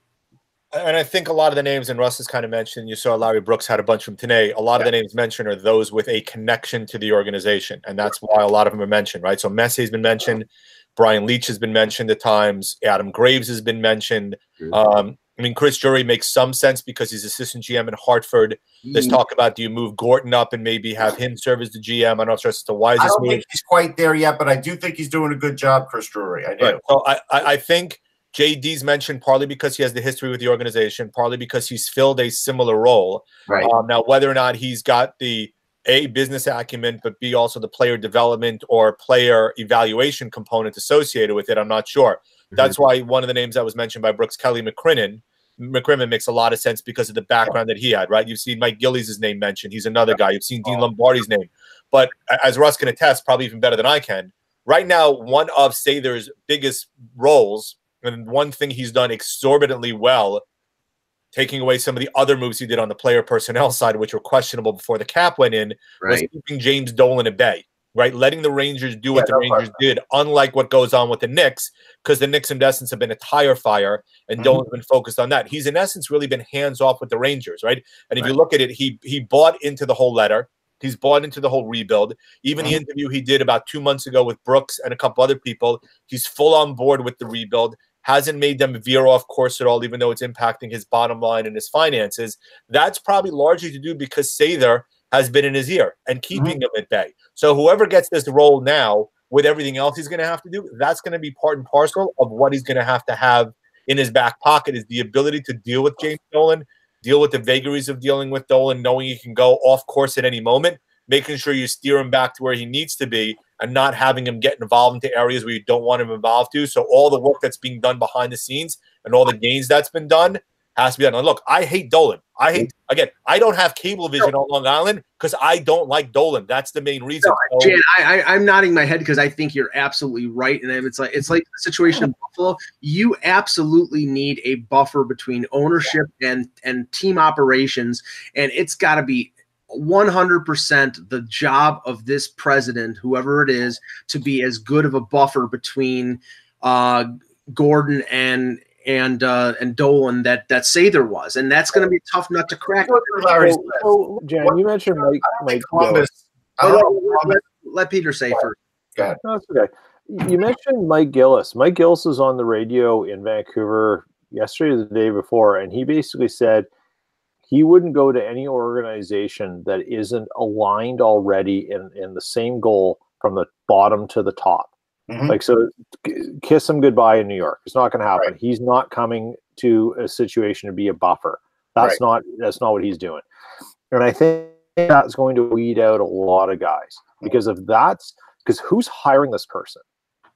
And I think a lot of the names, and Russ has kind of mentioned, you saw Larry Brooks had a bunch of them today. A lot of the names mentioned are those with a connection to the organization. And that's why a lot of them are mentioned, right? So Messier's been mentioned. Brian Leach has been mentioned at times. Adam Graves has been mentioned. I mean, Chris Drury makes some sense because he's assistant GM in Hartford. There's talk about, do you move Gorton up and maybe have him serve as the GM? I'm not sure as to why. I don't think he's quite there yet, but I do think he's doing a good job, Chris Drury. I do. Right. So I think JD's mentioned partly because he has the history with the organization, partly because he's filled a similar role. Right. Now, whether or not he's got the A, business acumen, but B, also the player development or player evaluation component associated with it, I'm not sure. That's why one of the names that was mentioned by Brooks, Kelly McCrimmon, makes a lot of sense because of the background that he had, right? You've seen Mike Gillies' name mentioned. He's another guy. You've seen Dean Lombardi's name. But as Russ can attest, probably even better than I can, right now, one of Sather's biggest roles, and one thing he's done exorbitantly well, taking away some of the other moves he did on the player personnel side, which were questionable before the cap went in, was keeping James Dolan at bay, right? Letting the Rangers do what the Rangers did, unlike what goes on with the Knicks, because the Knicks, in essence, have been a tire fire, and Dolan's been focused on that. He's, in essence, really been hands-off with the Rangers, right? And if you look at it, he bought into the whole letter. He's bought into the whole rebuild. Even the interview he did about 2 months ago with Brooks and a couple other people, he's full on board with the rebuild. Hasn't made them veer off course at all, even though it's impacting his bottom line and his finances. That's probably largely to do because Sather has been in his ear and keeping him at bay. So whoever gets this role now, with everything else he's going to have to do, that's going to be part and parcel of what he's going to have in his back pocket, is the ability to deal with James Dolan, deal with the vagaries of dealing with Dolan, knowing he can go off course at any moment, making sure you steer him back to where he needs to be, and not having him get involved into areas where you don't want him involved to. So all the work that's being done behind the scenes and all the gains that's been done, has to be done. And look, I hate Dolan. I don't have cable vision on Long Island because I don't like Dolan. That's the main reason. No, Jan, I'm nodding my head because I think you're absolutely right. And it's like the situation in Buffalo. You absolutely need a buffer between ownership and team operations, and it's got to be 100% the job of this president, whoever it is, to be as good of a buffer between Gordon and Dolan that Sather was, and that's going to be a tough nut to crack. So Jan, you mentioned Mike Columbus. Let Peter say first. Go ahead. No, that's okay. You mentioned Mike Gillis. Mike Gillis was on the radio in Vancouver yesterday or the day before, and he basically said he wouldn't go to any organization that isn't aligned already in the same goal from the bottom to the top. Mm-hmm. Like, so kiss him goodbye in New York. It's not going to happen. Right. He's not coming to a situation to be a buffer. That's not what he's doing. And I think that's going to weed out a lot of guys because who's hiring this person?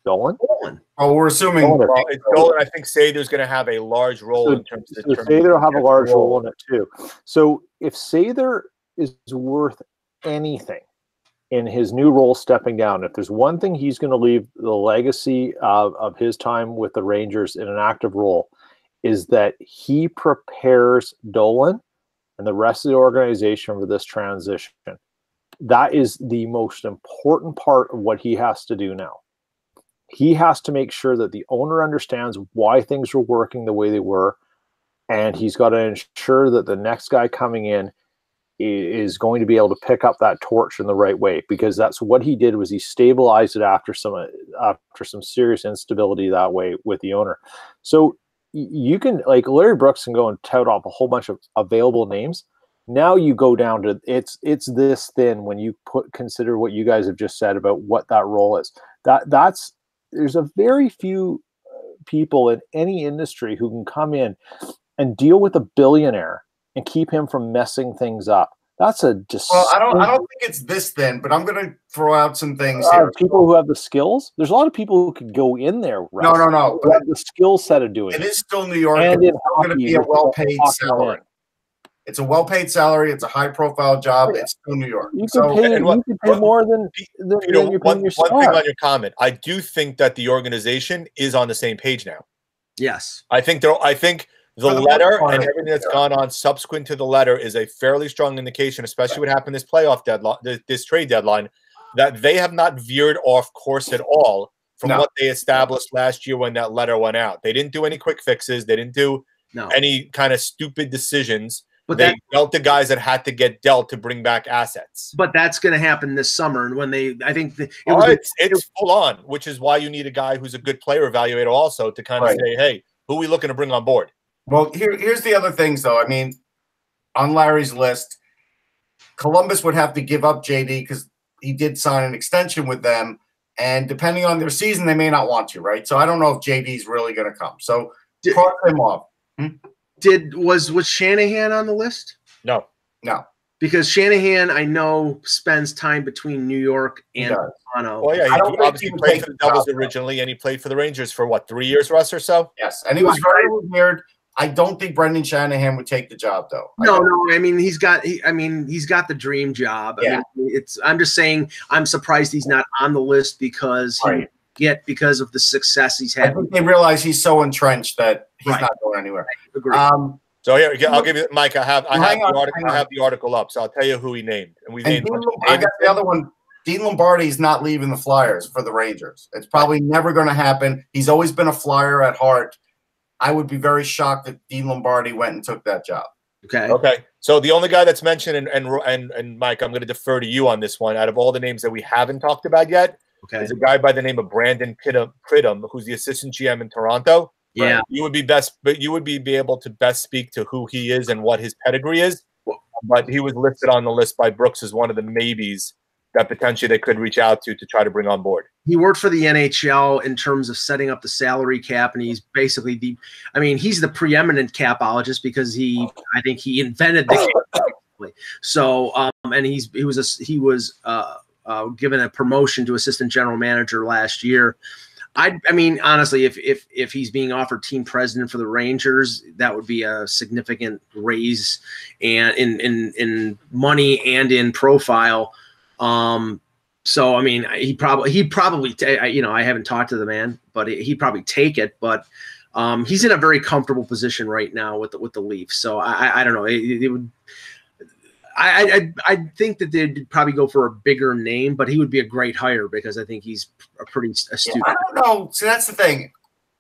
Dolan? Oh, we're assuming it's Dolan. I think Sather's going to have a large role in terms of Sather will have a large role in it too. So if Sather is worth anything in his new role stepping down, if there's one thing he's going to leave the legacy of his time with the Rangers in an active role, is that he prepares Dolan and the rest of the organization for this transition. That is the most important part of what he has to do now. He has to make sure that the owner understands why things were working the way they were, and he's got to ensure that the next guy coming in is going to be able to pick up that torch in the right way, because that's what he did. Was he stabilized it after some serious instability that way with the owner. So you can, like, Larry Brooks can go and tout off a whole bunch of available names. Now you go down to it's this thin when you consider what you guys have just said about what that role is. There's a very few people in any industry who can come in and deal with a billionaire and keep him from messing things up. That's a well, I don't think it's this thin, but I'm going to throw out some things here. People who have the skills. There's a lot of people who could go in there. No. Who have the skill set of doing it. It is still New York. And it's going to be a well-paid salary. It's a well-paid salary. It's a high-profile job. It's still New York. You can pay more than you're paying yourself. One thing on your comment, I do think that the organization is on the same page now. Yes, I think the letter and everything that's gone on subsequent to the letter is a fairly strong indication, especially what happened this playoff deadline, this trade deadline, that they have not veered off course at all from what they established last year when that letter went out. They didn't do any quick fixes. They didn't do any kind of stupid decisions. But they dealt the guys that had to get dealt to bring back assets. But that's going to happen this summer, and when it's full on, which is why you need a guy who's a good player evaluator also to kind of say, hey, who are we looking to bring on board? Well, here's the other things, though. I mean, on Larry's list, Columbus would have to give up JD because he did sign an extension with them, and depending on their season, they may not want to, right? So I don't know if JD's really going to come. So cross him off. Was Shanahan on the list? No. Because Shanahan, I know, spends time between New York and Toronto. Well, yeah, he obviously played for the Devils originally, and he played for the Rangers for 3 years, Russ, or so? Yes, and he was very weird. I don't think Brendan Shanahan would take the job, though. No. I mean, he's got the dream job. Yeah. I'm just saying, I'm surprised he's not on the list because because of the success he's had. I think they realize he's so entrenched that he's not going anywhere. Agreed. So here, I'll give you, Mike. I have the article up, so I'll tell you who he named. And I got the other one. Dean Lombardi's not leaving the Flyers for the Rangers. It's probably never going to happen. He's always been a Flyer at heart. I would be very shocked if Dean Lombardi went and took that job. Okay. So the only guy that's mentioned, and Mike, I'm going to defer to you on this one. Out of all the names that we haven't talked about yet, is a guy by the name of Brandon Pridham, who's the assistant GM in Toronto. Yeah, you would be able to best speak to who he is and what his pedigree is. But he was listed on the list by Brooks as one of the maybes that potentially they could reach out to try to bring on board. He worked for the NHL in terms of setting up the salary cap, and he's basically he's the preeminent capologist because I think he invented the cap. So, and he was given a promotion to assistant general manager last year. I mean, honestly, if he's being offered team president for the Rangers, that would be a significant raise and in money and in profile. So I mean, he'd probably I haven't talked to the man, but he'd probably take it. But he's in a very comfortable position right now with the Leafs. So I don't know. It would. I think that they'd probably go for a bigger name, but he would be a great hire because I think he's a pretty astute. I don't know. See, that's the thing.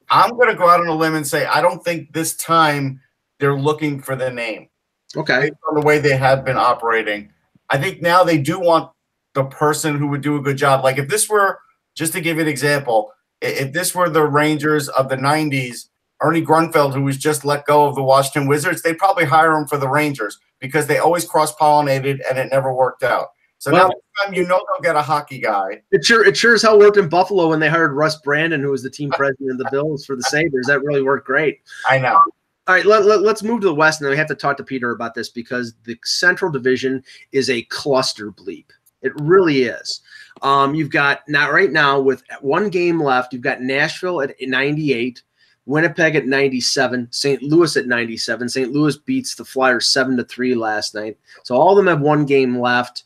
I'm going to go out on a limb and say I don't think this time they're looking for the name. Okay. Based on the way they have been operating, I think now they do want the person who would do a good job. Like if this were, just to give you an example, if this were the Rangers of the 90s, Ernie Grunfeld, who was just let go of the Washington Wizards, they'd probably hire him for the Rangers because they always cross-pollinated and it never worked out. So now this time they'll get a hockey guy. It sure as hell worked in Buffalo when they hired Russ Brandon, who was the team president of the Bills for the Sabres. That really worked great. I know. All right, let's move to the West, and we have to talk to Peter about this because the Central Division is a cluster bleep. It really is. You've got right now with one game left, you've got Nashville at 98, Winnipeg at 97, St. Louis at 97. St. Louis beats the Flyers 7-3 last night. So all of them have one game left.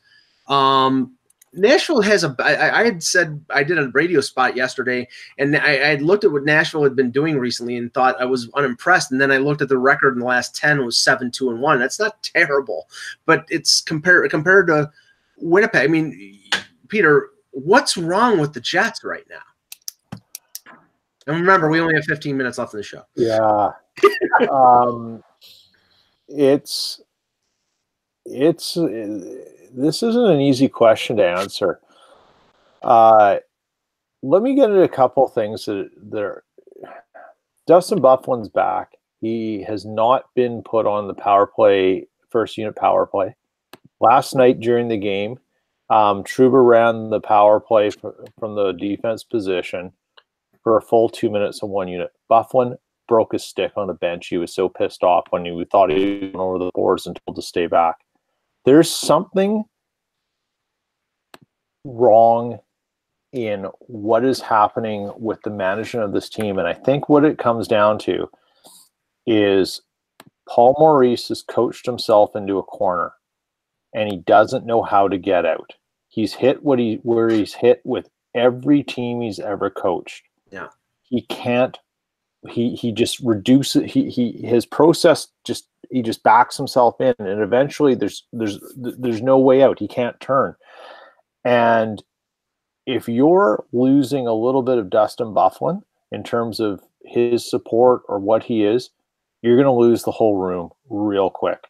Nashville has I had said I did a radio spot yesterday, and I had looked at what Nashville had been doing recently and thought I was unimpressed. And then I looked at the record in the last 10 was 7-2-1. That's not terrible, but it's compared to Winnipeg. I mean, Peter, what's wrong with the Jets right now? And remember, we only have 15 minutes left in the show. Yeah. This isn't an easy question to answer. Let me get into a couple things that are. Dustin Byfuglien's back. He has not been put on the power play, first unit power play. Last night during the game, Trouba ran the power play from the defense position for a full 2 minutes of one unit. Byfuglien broke his stick on the bench. He was so pissed off when he thought he was over the boards and told to stay back. There's something wrong in what is happening with the management of this team. And I think what it comes down to is Paul Maurice has coached himself into a corner and he doesn't know how to get out. He's hit where he's hit with every team he's ever coached. Yeah. He can't, he just reduces, his process he just backs himself in, and eventually there's no way out. He can't turn. And if you're losing a little bit of Dustin Byfuglien in terms of his support or what he is, you're going to lose the whole room real quick.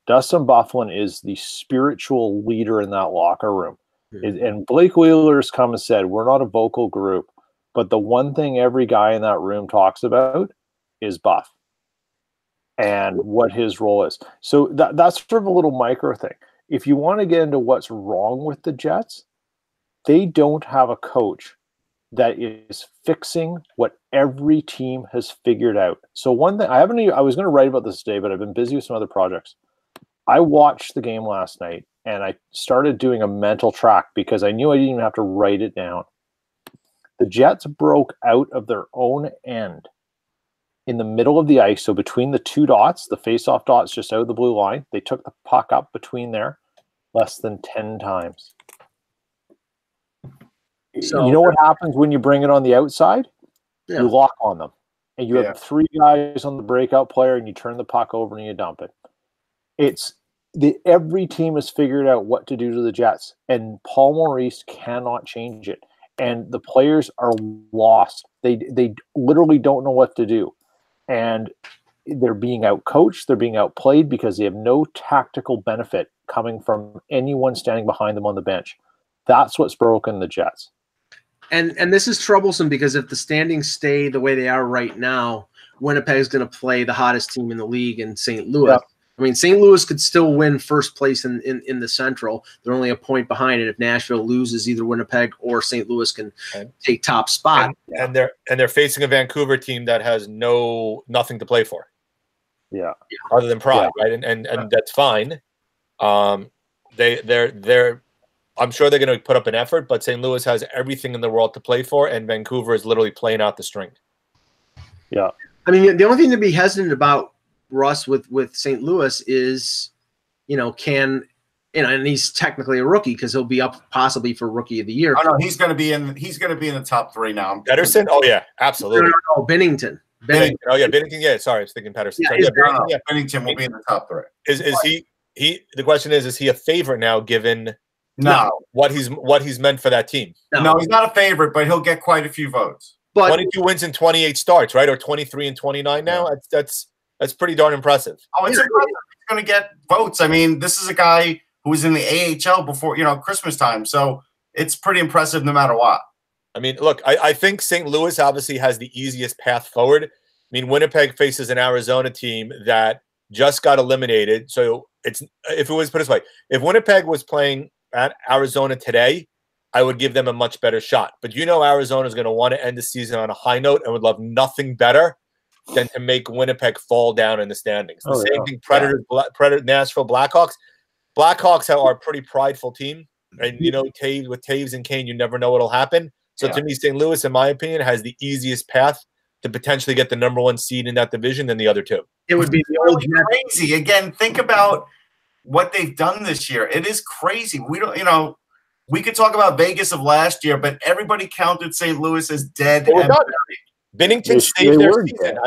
Dustin Byfuglien is the spiritual leader in that locker room. Mm-hmm. And Blake Wheeler's come and said, we're not a vocal group, but the one thing every guy in that room talks about is Buff and what his role is. So that's sort of a little micro thing. If you want to get into what's wrong with the Jets, they don't have a coach that is fixing what every team has figured out. So one thing I was going to write about this today, but I've been busy with some other projects. I watched the game last night and I started doing a mental track because I knew I didn't even have to write it down. The Jets broke out of their own end in the middle of the ice. So between the two dots, the face-off dots just out of the blue line, they took the puck up between there less than 10 times. So, you know what happens when you bring it on the outside? Yeah. You lock on them. And you have three guys on the breakout player and you turn the puck over and you dump it. Every team has figured out what to do to the Jets. And Paul Maurice cannot change it. And the players are lost. They literally don't know what to do. And they're being outcoached. They're being outplayed because they have no tactical benefit coming from anyone standing behind them on the bench. That's what's broken the Jets. And this is troublesome because if the standings stay the way they are right now, Winnipeg is going to play the hottest team in the league in St. Louis. Yep. I mean, St. Louis could still win first place in the Central. They're only a point behind it. If Nashville loses, either Winnipeg or St. Louis can take top spot. And they're facing a Vancouver team that has nothing to play for. Yeah. Other than pride, right? And that's fine. They're I'm sure they're going to put up an effort, but St. Louis has everything in the world to play for, and Vancouver is literally playing out the string. Yeah. I mean, the only thing to be hesitant about, Russ, with St. Louis is, and he's technically a rookie because he'll be up possibly for Rookie of the Year. Oh no, he's going to be in the top 3 now. Pedersen? Oh yeah, absolutely. No, Binnington. Oh yeah, Binnington. Yeah, sorry, I was thinking Pedersen. Yeah, Binnington will be in the top 3. Is he? The question is he a favorite now, given what he's meant for that team? No, he's not a favorite, but he'll get quite a few votes. But 22 wins in 28 starts, right? Or 23 and 29 now. Yeah. That's pretty darn impressive. Oh, it's impressive. He's going to get votes. I mean, this is a guy who was in the AHL before Christmas time, so it's pretty impressive no matter what. I mean, look, I think St. Louis obviously has the easiest path forward. I mean, Winnipeg faces an Arizona team that just got eliminated. So if it was put this way, if Winnipeg was playing at Arizona today, I would give them a much better shot. But Arizona is going to want to end the season on a high note and would love nothing better than to make Winnipeg fall down in the standings. The same thing, Predators, Nashville Blackhawks. Blackhawks are a pretty prideful team. And, with Taves and Kane, you never know what'll happen. So to me, St. Louis, in my opinion, has the easiest path to potentially get the number 1 seed in that division than the other two. It would be really crazy. Again, think about what they've done this year. It is crazy. We don't, we could talk about Vegas of last year, but everybody counted St. Louis as dead. Binnington saved their season.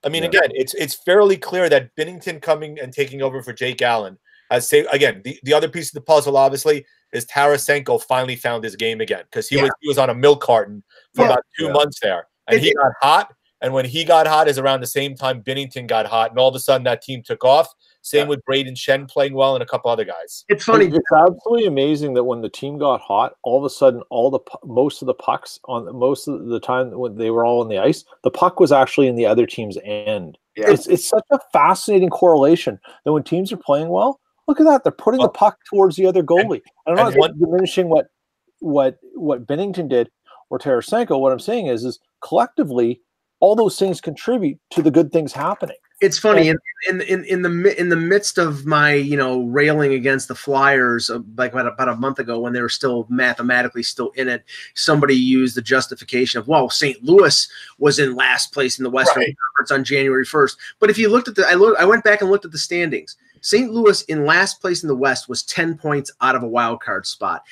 Again, it's fairly clear that Binnington coming and taking over for Jake Allen has saved. Again, the other piece of the puzzle, obviously, is Tarasenko finally found his game again because he was on a milk carton for about 2 months there, and he got hot. And when he got hot is around the same time Binnington got hot, and all of a sudden that team took off. Same with Braden Shen playing well and a couple other guys. It's funny. It's absolutely amazing that when the team got hot, all of a sudden, most of the pucks on most of the time when they were all on the ice, the puck was actually in the other team's end. Yeah. It's such a fascinating correlation that when teams are playing well, look at that, they're putting the puck towards the other goalie. I'm not diminishing what Binnington did or Tarasenko. What I'm saying is collectively, all those things contribute to the good things happening. It's funny in the midst of my railing against the Flyers like about a month ago when they were still mathematically still in it, somebody used the justification of St. Louis was in last place in the Western Conference on January 1st. But if you looked at I went back and looked at the standings. St. Louis in last place in the West was 10 points out of a wild card spot.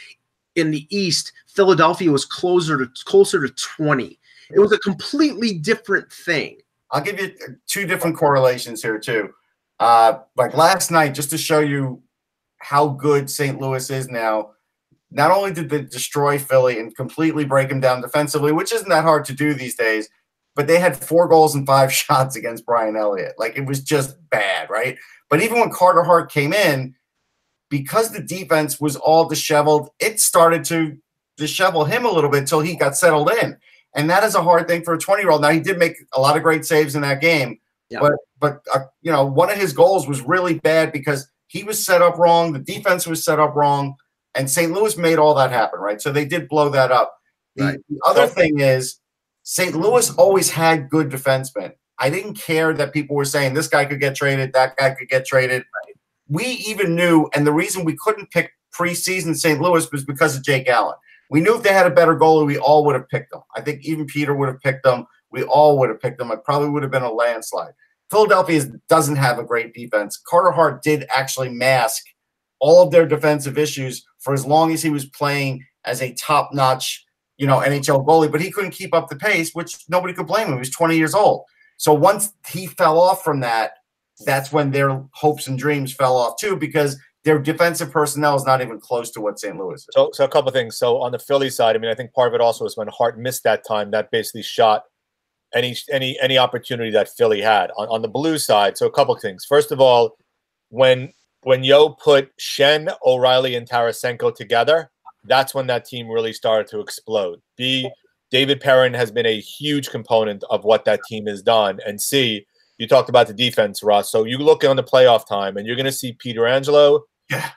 In the East, Philadelphia was closer to 20. It was a completely different thing. I'll give you 2 different correlations here too. Like last night, just to show you how good St. Louis is now, not only did they destroy Philly and completely break them down defensively, which isn't that hard to do these days, but they had 4 goals and 5 shots against Brian Elliott. Like it was just bad, right? But even when Carter Hart came in, because the defense was all disheveled, it started to dishevel him a little bit until he got settled in. And that is a hard thing for a 20-year-old. Now, he did make a lot of great saves in that game, but one of his goals was really bad because he was set up wrong. The defense was set up wrong, and St. Louis made all that happen, right? So they did blow that up. The other thing is St. Louis always had good defensemen. I didn't care that people were saying this guy could get traded, that guy could get traded. We even knew, and the reason we couldn't pick preseason St. Louis was because of Jake Allen. We knew if they had a better goalie, we all would have picked them. I think even Peter would have picked them. We all would have picked them. It probably would have been a landslide. Philadelphia doesn't have a great defense. Carter Hart did actually mask all of their defensive issues for as long as he was playing as a top-notch, NHL goalie, but he couldn't keep up the pace, which nobody could blame him. He was 20 years old. So once he fell off from that, that's when their hopes and dreams fell off too, because their defensive personnel is not even close to what St. Louis is. So a couple of things. So on the Philly side, I think part of it also is when Hart missed that time, that basically shot any opportunity that Philly had. On the Blues side, so a couple of things. First of all, when Yo put Shen, O'Reilly, and Tarasenko together, that's when that team really started to explode. B, David Perrin has been a huge component of what that team has done. And C, you talked about the defense, Russ. So you look on the playoff time, and you're going to see Pietrangelo,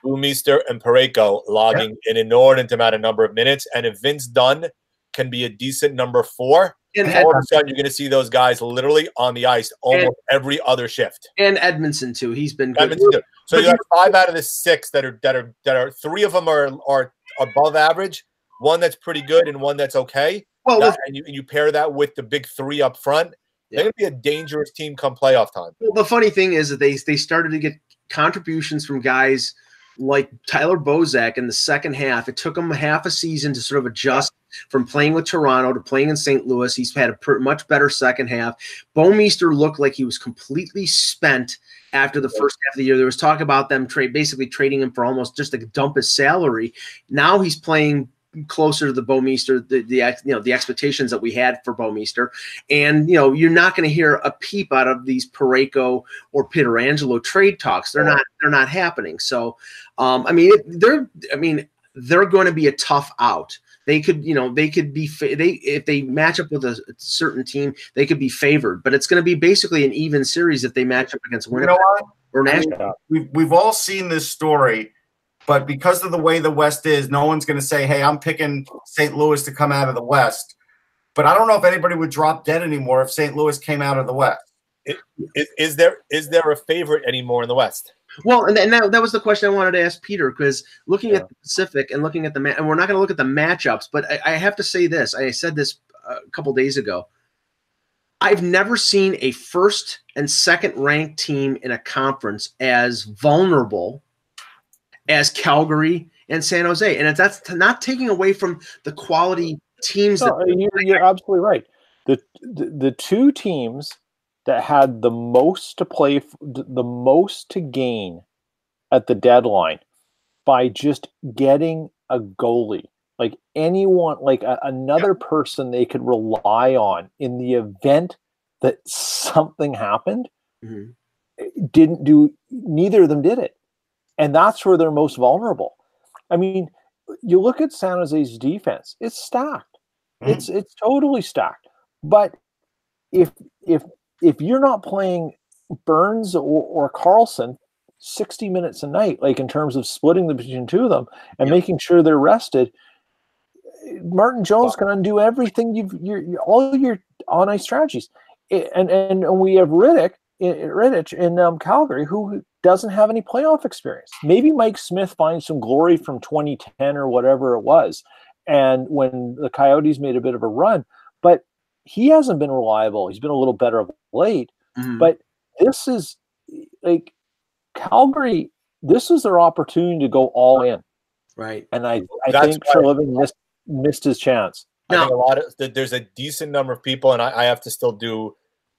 Bouwmeester, and Parayko logging an inordinate amount of number of minutes. And if Vince Dunn can be a decent number 4, all of a sudden you're going to see those guys literally on the ice almost every other shift. And Edmondson too. He's been good. So you have 5 out of the 6 that are 3 of them are above average, one that's pretty good, and one that's okay. Well, And you pair that with the big three up front, they're going to be a dangerous team come playoff time. Well, the funny thing is that they started to get contributions from guys like Tyler Bozak in the second half. It took him half a season to sort of adjust from playing with Toronto to playing in St. Louis. He's had a much better second half. Bouwmeester looked like he was completely spent after the first half of the year. There was talk about them basically trading him for almost just to dump his salary. Now he's playing closer to the Bouwmeester, the expectations that we had for Bouwmeester. And, you're not going to hear a peep out of these Parayko or Pietrangelo trade talks. They're not happening. So, they're going to be a tough out. They could be if they match up with a certain team, they could be favored, but it's going to be basically an even series if they match up against Winnipeg or Nashville. We've all seen this story. But because of the way the West is, no one's going to say, hey, I'm picking St. Louis to come out of the West. But I don't know if anybody would drop dead anymore if St. Louis came out of the West. Is there a favorite anymore in the West? Well, and that was the question I wanted to ask Peter, because looking at the Pacific and looking at and we're not going to look at the matchups, but I have to say this. I said this a couple days ago. I've never seen a first and second ranked team in a conference as vulnerable as Calgary and San Jose. And that's not taking away from the quality teams. You're absolutely right. The two teams that had the most to play, the most to gain at the deadline by just getting a goalie, like anyone, like another person they could rely on in the event that something happened, neither of them did it. And that's where they're most vulnerable. I mean, you look at San Jose's defense; it's stacked. It's totally stacked. But if you're not playing Burns or Carlson 60 minutes a night, like in terms of splitting between two of them and making sure they're rested, Martin Jones can undo everything all your on ice strategies. And we have Rittich in Calgary, who doesn't have any playoff experience. Maybe Mike Smith finds some glory from 2010 or whatever it was, and when the Coyotes made a bit of a run, but he hasn't been reliable. He's been a little better of late, but this is like Calgary. This is their opportunity to go all in, right? And I think Treliving missed his chance. I think there's a decent number of people, and I have to still do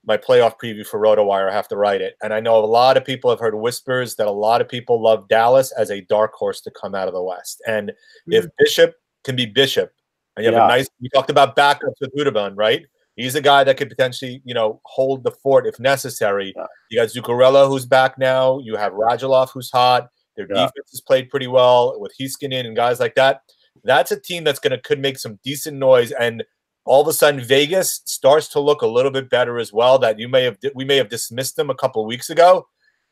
my playoff preview for RotoWire. I have to write it. And I know a lot of people have heard whispers that a lot of people love Dallas as a dark horse to come out of the West. And if Bishop can be Bishop, and you have we talked about backups with Udobin, right? He's a guy that could potentially, hold the fort if necessary. Yeah. You got Zuccarello, who's back now. You have Radulov, who's hot. Their defense has played pretty well with Heiskanen and guys like that. That's a team that's could make some decent noise, and all of a sudden Vegas starts to look a little bit better as well. That we may have dismissed them a couple of weeks ago.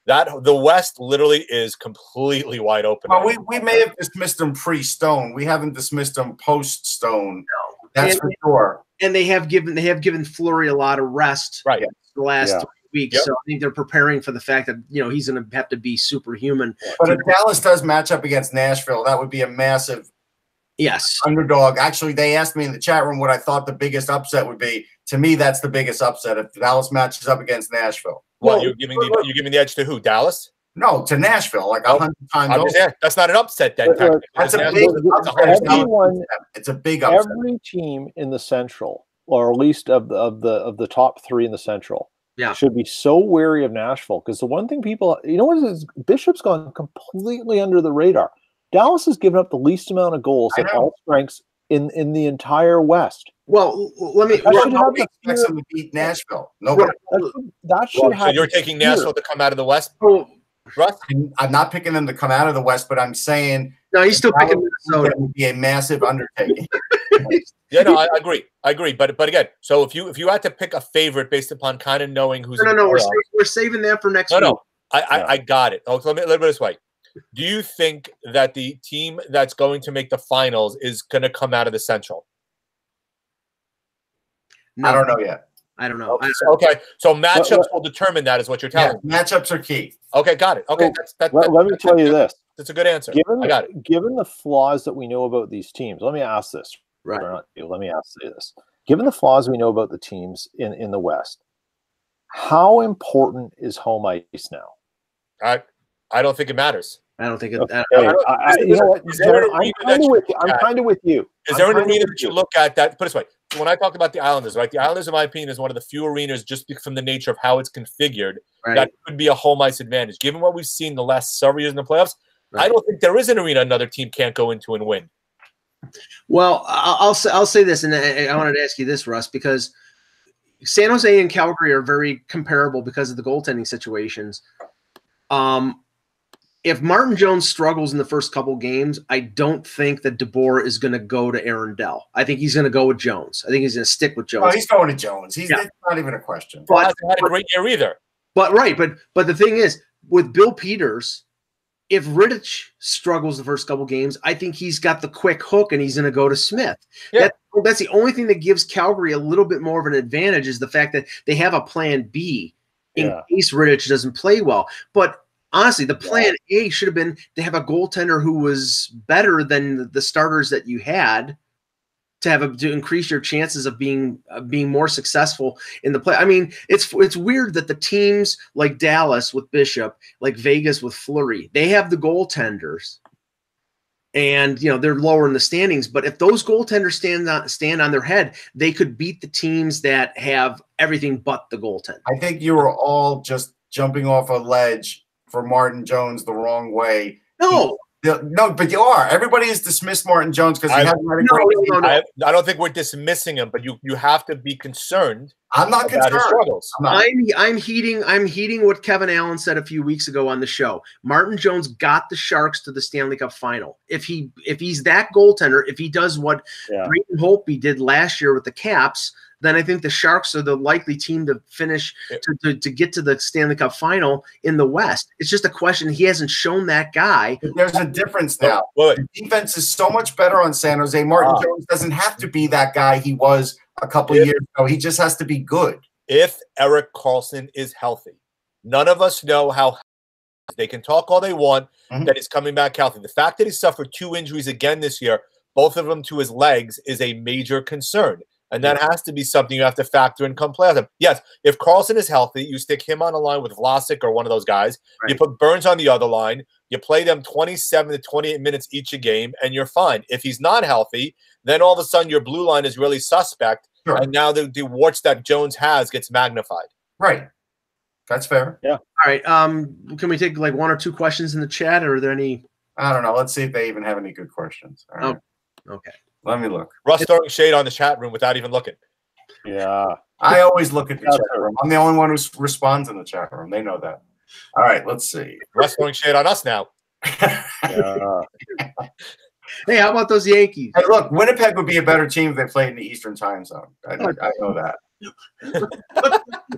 That the West literally is completely wide open. Well, we may have dismissed them pre-Stone. We haven't dismissed them post-Stone. No, that's for sure. And they have given Fleury a lot of rest the last 3 weeks. Yep. So I think they're preparing for the fact that he's going to have to be superhuman. But if Dallas does match up against Nashville, that would be a massive underdog. Actually, they asked me in the chat room what I thought the biggest upset would be. To me, that's the biggest upset if Dallas matches up against Nashville. Well, you're giving the edge to who? Dallas? No, to Nashville, like 100 times over. That's not an upset then. That's a big upset. It's a big upset. Every team in the Central, or at least of the top three in the Central, should be so wary of Nashville, because the one thing people, what is Bishop's gone completely under the radar. Dallas has given up the least amount of goals at all strengths in the entire West. Well, let me. Nobody expects them to beat Nashville. Nobody. That should happen. So you're taking Nashville to come out of the West? Russ? I'm not picking them to come out of the West, but I'm saying he's still picking Minnesota. It would be a massive undertaking. I agree. But again, so if you had to pick a favorite based upon kind of knowing who's we're saving that for next week. No, I got it. Let me this way. Do you think that the team that's going to make the finals is going to come out of the Central? No. I don't know yet. I don't know. Okay. So matchups will determine that, is what you're telling me. Matchups are key. Okay, got it. Okay. Let me tell you this. That's a good answer. I got it. Given the flaws that we know about these teams, let me ask this. Right. Let me say this. Given the flaws we know about the teams in the West, how important is home ice now? I don't think it matters. I don't think it. Okay. You know what? I'm kind of with you. Is there an arena that you look at that? Put it this way: when I talked about the Islanders, right? The Islanders, in my opinion, is one of the few arenas, just from the nature of how it's configured, that could be a home ice advantage. Given what we've seen the last several years in the playoffs, I don't think there is an arena another team can't go into and win. Well, I'll say this, and I wanted to ask you this, Russ, because San Jose and Calgary are very comparable because of the goaltending situations. If Martin Jones struggles in the first couple games, I don't think that DeBoer is going to go to Aaron Dell. I think he's going to go with Jones. I think he's going to stick with Jones. Oh, he's going to Jones. It's not even a question. But hasn't had a great year either. But the thing is, with Bill Peters, if Rittich struggles the first couple games, I think he's got the quick hook and he's going to go to Smith. Yeah. That's the only thing that gives Calgary a little bit more of an advantage is the fact that they have a plan B in case Rittich doesn't play well. But honestly, the plan A should have been to have a goaltender who was better than the starters that you had to increase your chances of being more successful in the play. I mean, it's weird that the teams like Dallas with Bishop, like Vegas with Fleury, they have the goaltenders, and they're lower in the standings. But if those goaltenders stand on their head, they could beat the teams that have everything but the goaltender. I think you were all just jumping off a ledge for Martin Jones the wrong way. No, but you are. Everybody has dismissed Martin Jones because he hasn't had a great season. I don't think we're dismissing him, but you have to be concerned. I'm not concerned. His struggles. I'm heeding what Kevin Allen said a few weeks ago on the show. Martin Jones got the Sharks to the Stanley Cup final. If he's that goaltender, if he does what Brayden Holtby did last year with the Caps, then I think the Sharks are the likely team to finish to get to the Stanley Cup final in the West. It's just a question. He hasn't shown that guy. But there's a difference now. The defense is so much better on San Jose. Martin Jones doesn't have to be that guy he was a couple of years ago. He just has to be good. If Erik Karlsson is healthy, none of us know how they can talk all they want that he's coming back healthy. The fact that he suffered 2 injuries again this year, both of them to his legs, is a major concern. And that has to be something you have to factor in come playoff. Yes, if Karlsson is healthy, you stick him on a line with Vlasic or one of those guys. Right. You put Burns on the other line. You play them 27 to 28 minutes each a game, and you're fine. If he's not healthy, then all of a sudden your blue line is really suspect, and now the warts that Jones has gets magnified. Right. That's fair. Yeah. All right. Can we take like 1 or 2 questions in the chat, or are there any? I don't know. Let's see if they even have any good questions. All right. Oh, okay. Let me look. Russ throwing shade on the chat room without even looking. Yeah. I always look at the chat room. I'm the only one who responds in the chat room. They know that. All right, let's see. Russ throwing shade on us now. Hey, how about those Yankees? Hey, look, Winnipeg would be a better team if they played in the Eastern time zone. I know that.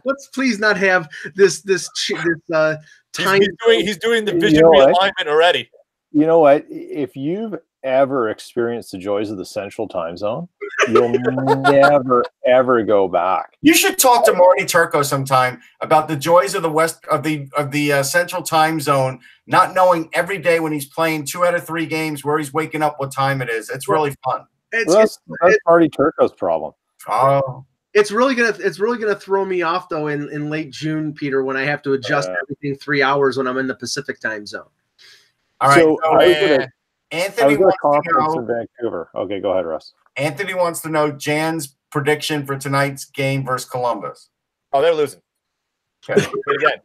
Let's please not have this time. He's doing the vision realignment already. You know what? If you've ever experienced the joys of the Central Time Zone, you'll never ever go back. You should talk to Marty Turco sometime about the joys of the West of the Central Time Zone, not knowing every day when he's playing 2 out of 3 games where he's waking up, what time it is. It's really fun. That's Marty Turco's problem. Oh. It's really gonna throw me off though in late June, Peter, when I have to adjust everything 3 hours when I'm in the Pacific time zone. All right. So Anthony wants to know, in Vancouver. Okay, go ahead, Russ. Anthony wants to know Jan's prediction for tonight's game versus Columbus. Oh, they're losing. Okay. Again,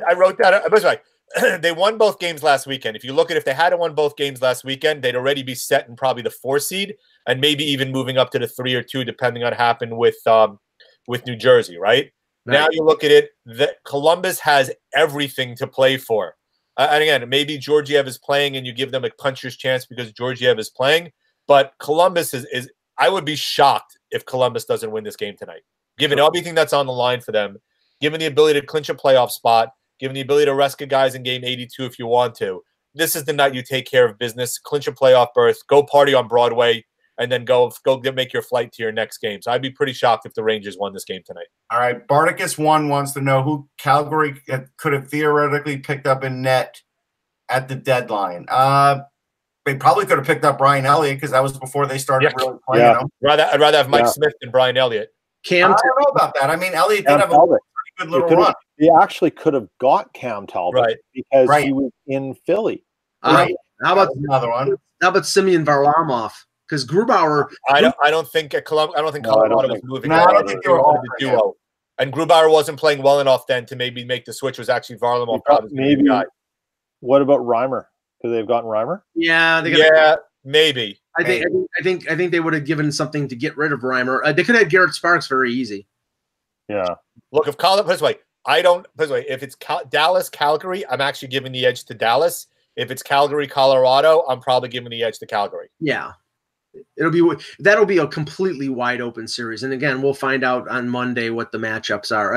I wrote that. By the way, they won both games last weekend. If you look at if they had won both games last weekend, they'd already be set in probably the 4 seed and maybe even moving up to the 3 or 2, depending on what happened with New Jersey. Right now, you look at it. Columbus has everything to play for. And again, maybe Georgiev is playing and you give them a puncher's chance because Georgiev is playing. But Columbus is I would be shocked if Columbus doesn't win this game tonight, given everything that's on the line for them, given the ability to clinch a playoff spot, given the ability to rescue guys in game 82 if you want to. This is the night you take care of business, clinch a playoff berth, go party on Broadway, and then go make your flight to your next game. So I'd be pretty shocked if the Rangers won this game tonight. All right. Barticus1 wants to know who Calgary could have theoretically picked up in net at the deadline? They probably could have picked up Brian Elliott because that was before they started really playing him. I'd rather have Mike Smith than Brian Elliott. I don't know about that. I mean, Elliott did have a pretty good little run. He actually could have got Cam Talbot because he was in Philly. How about another one? How about Simeon Varlamov? Because Grubauer, I don't think Colorado was moving. I don't think they were all the duo. And Grubauer wasn't playing well enough then to maybe make the switch. Was actually Varlamov probably maybe. What about Reimer? Could they have gotten Reimer? Yeah, maybe. I think they would have given something to get rid of Reimer. They could have had Garrett Sparks very easy. Yeah. Look, if if it's Dallas, Calgary, I'm actually giving the edge to Dallas. If it's Calgary, Colorado, I'm probably giving the edge to Calgary. Yeah. That'll be a completely wide open series. And again, we'll find out on Monday what the matchups are.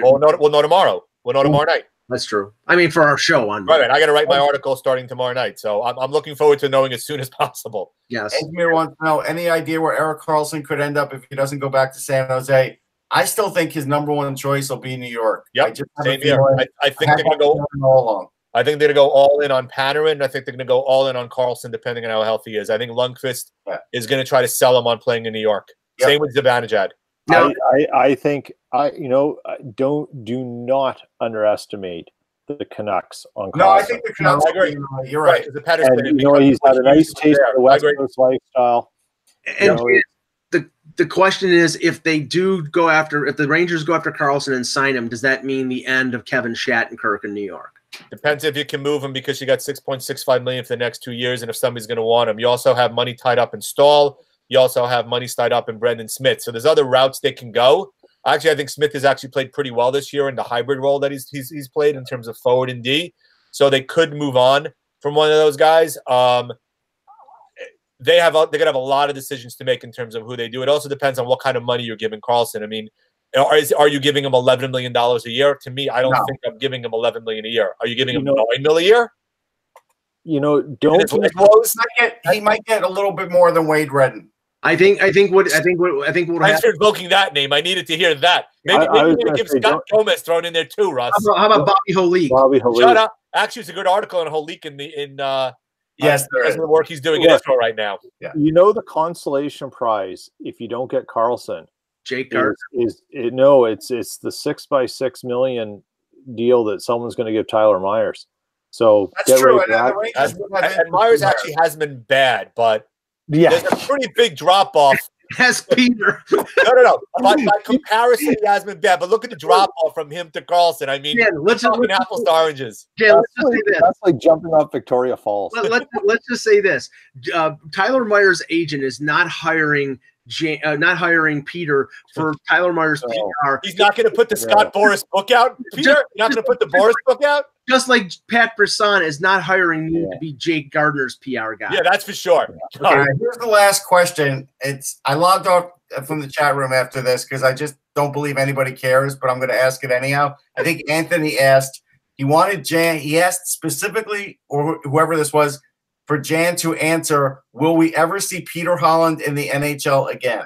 We'll know tomorrow. We'll know tomorrow night. That's true. I mean, for our show on Right. I got to write my article starting tomorrow night, so I'm looking forward to knowing as soon as possible. Yes. Edmure wants to know any idea where Erik Karlsson could end up if he doesn't go back to San Jose. I still think his number one choice will be New York. Yep. Same here. I think they're going to go all along. I think they're going to go all in on Panarin. I think they're going to go all in on Karlsson, depending on how healthy he is. I think Lundqvist is going to try to sell him on playing in New York. Yep. Same with Zibanejad. No, I think do not underestimate the Canucks on Karlsson. No, I think the Canucks. You're right. He's had a nice taste of the West Coast lifestyle. And the question is, if the Rangers go after Karlsson and sign him, does that mean the end of Kevin Shattenkirk in New York? Depends if you can move him because you got $6.65 million for the next 2 years, and if somebody's going to want him. You also have money tied up in Stahl. You also have money tied up in Brendan Smith. So there's other routes they can go. Actually, I think Smith has actually played pretty well this year in the hybrid role that he's played in terms of forward and D. So they could move on from one of those guys. They're going to have a lot of decisions to make in terms of who they do. It also depends on what kind of money you're giving Karlsson. I mean, are you giving him $11 million a year? To me, I don't think I'm giving him $11 million a year. Are you giving him $9 million a year? He might get a little bit more than Wade Redden. I think what Thanks for invoking that name. I needed to hear that. Maybe give Scott Gomez thrown in there too, Russ. How about Bobby Holik? Shut up. Actually, it's a good article on Holik in yes, there is. The work he's doing in Israel right now. Yeah. The consolation prize if you don't get Karlsson, Jake Gardner it's the $6x6 million deal that someone's going to give Tyler Myers. So that's true. And Myers actually hasn't been bad, but there's a pretty big drop off. Yes, Peter. No. By comparison, he hasn't been bad. But look at the drop off from him to Karlsson. I mean, let's talking apples to oranges. Let's just say this. That's like jumping off Victoria Falls. Let's just say this. Tyler Myers' agent is not hiring Peter for Tyler Myers' PR. He's not going to put the Scott Boras book out, Peter? You're not going to put the Boras book out? Just like Pat Brisson is not hiring you to be Jake Gardner's PR guy. Yeah, that's for sure. Okay, here's the last question. I logged off from the chat room after this because I just don't believe anybody cares, but I'm going to ask it anyhow. I think Anthony asked, he asked specifically, or whoever this was, for Jan to answer, will we ever see Peter Holland in the NHL again?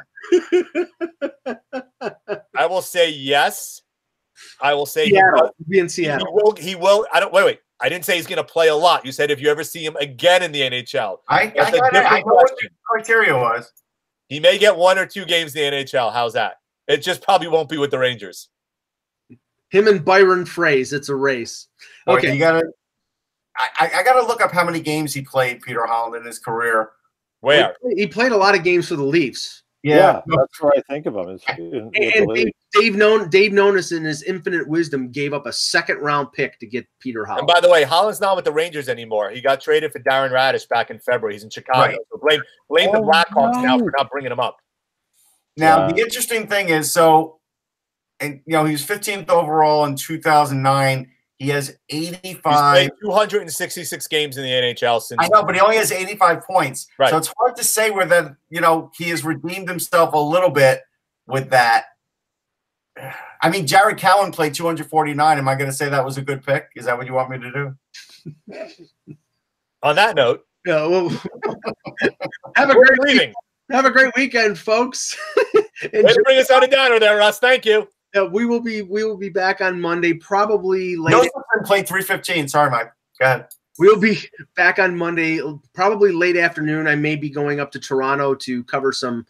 I will say yes. I will say Seattle. Be in Seattle. He will. I don't. Wait. I didn't say he's going to play a lot. You said if you ever see him again in the NHL. I know what the criteria was. He may get 1 or 2 games in the NHL. How's that? It just probably won't be with the Rangers. Him and Byron Frazee. It's a race. Okay, you gotta. I got to look up how many games he played, Peter Holland, in his career. Where? He played a lot of games for the Leafs. Yeah, that's where I think of him. Dave Nonis, in his infinite wisdom, gave up a second-round pick to get Peter Holland. And by the way, Holland's not with the Rangers anymore. He got traded for Darren Radish back in February. He's in Chicago. Right. So blame the Blackhawks now for not bringing him up. Now, the interesting thing is, he was 15th overall in 2009. He has 85. He's played 266 games in the NHL since. I know, but he only has 85 points. Right. So it's hard to say whether, he has redeemed himself a little bit with that. I mean, Jared Cowan played 249. Am I going to say that was a good pick? Is that what you want me to do? On that note. Yeah, well, have a great weekend, folks. Way to bring us out of downer there, Russ. Thank you. We will be back on Monday, probably later. Played 3:15. Sorry, Mike. Go ahead. We'll be back on Monday, probably late afternoon. I may be going up to Toronto to cover some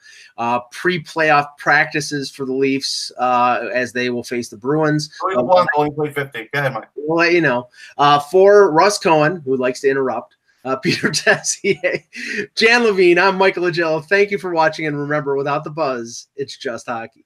pre-playoff practices for the Leafs as they will face the Bruins. Only play 50. Go ahead, Mike. We'll let you know. For Russ Cohen, who likes to interrupt, Peter Tessier, Jan Levine, I'm Michael Agello. Thank you for watching, and remember, without the buzz, it's just hockey.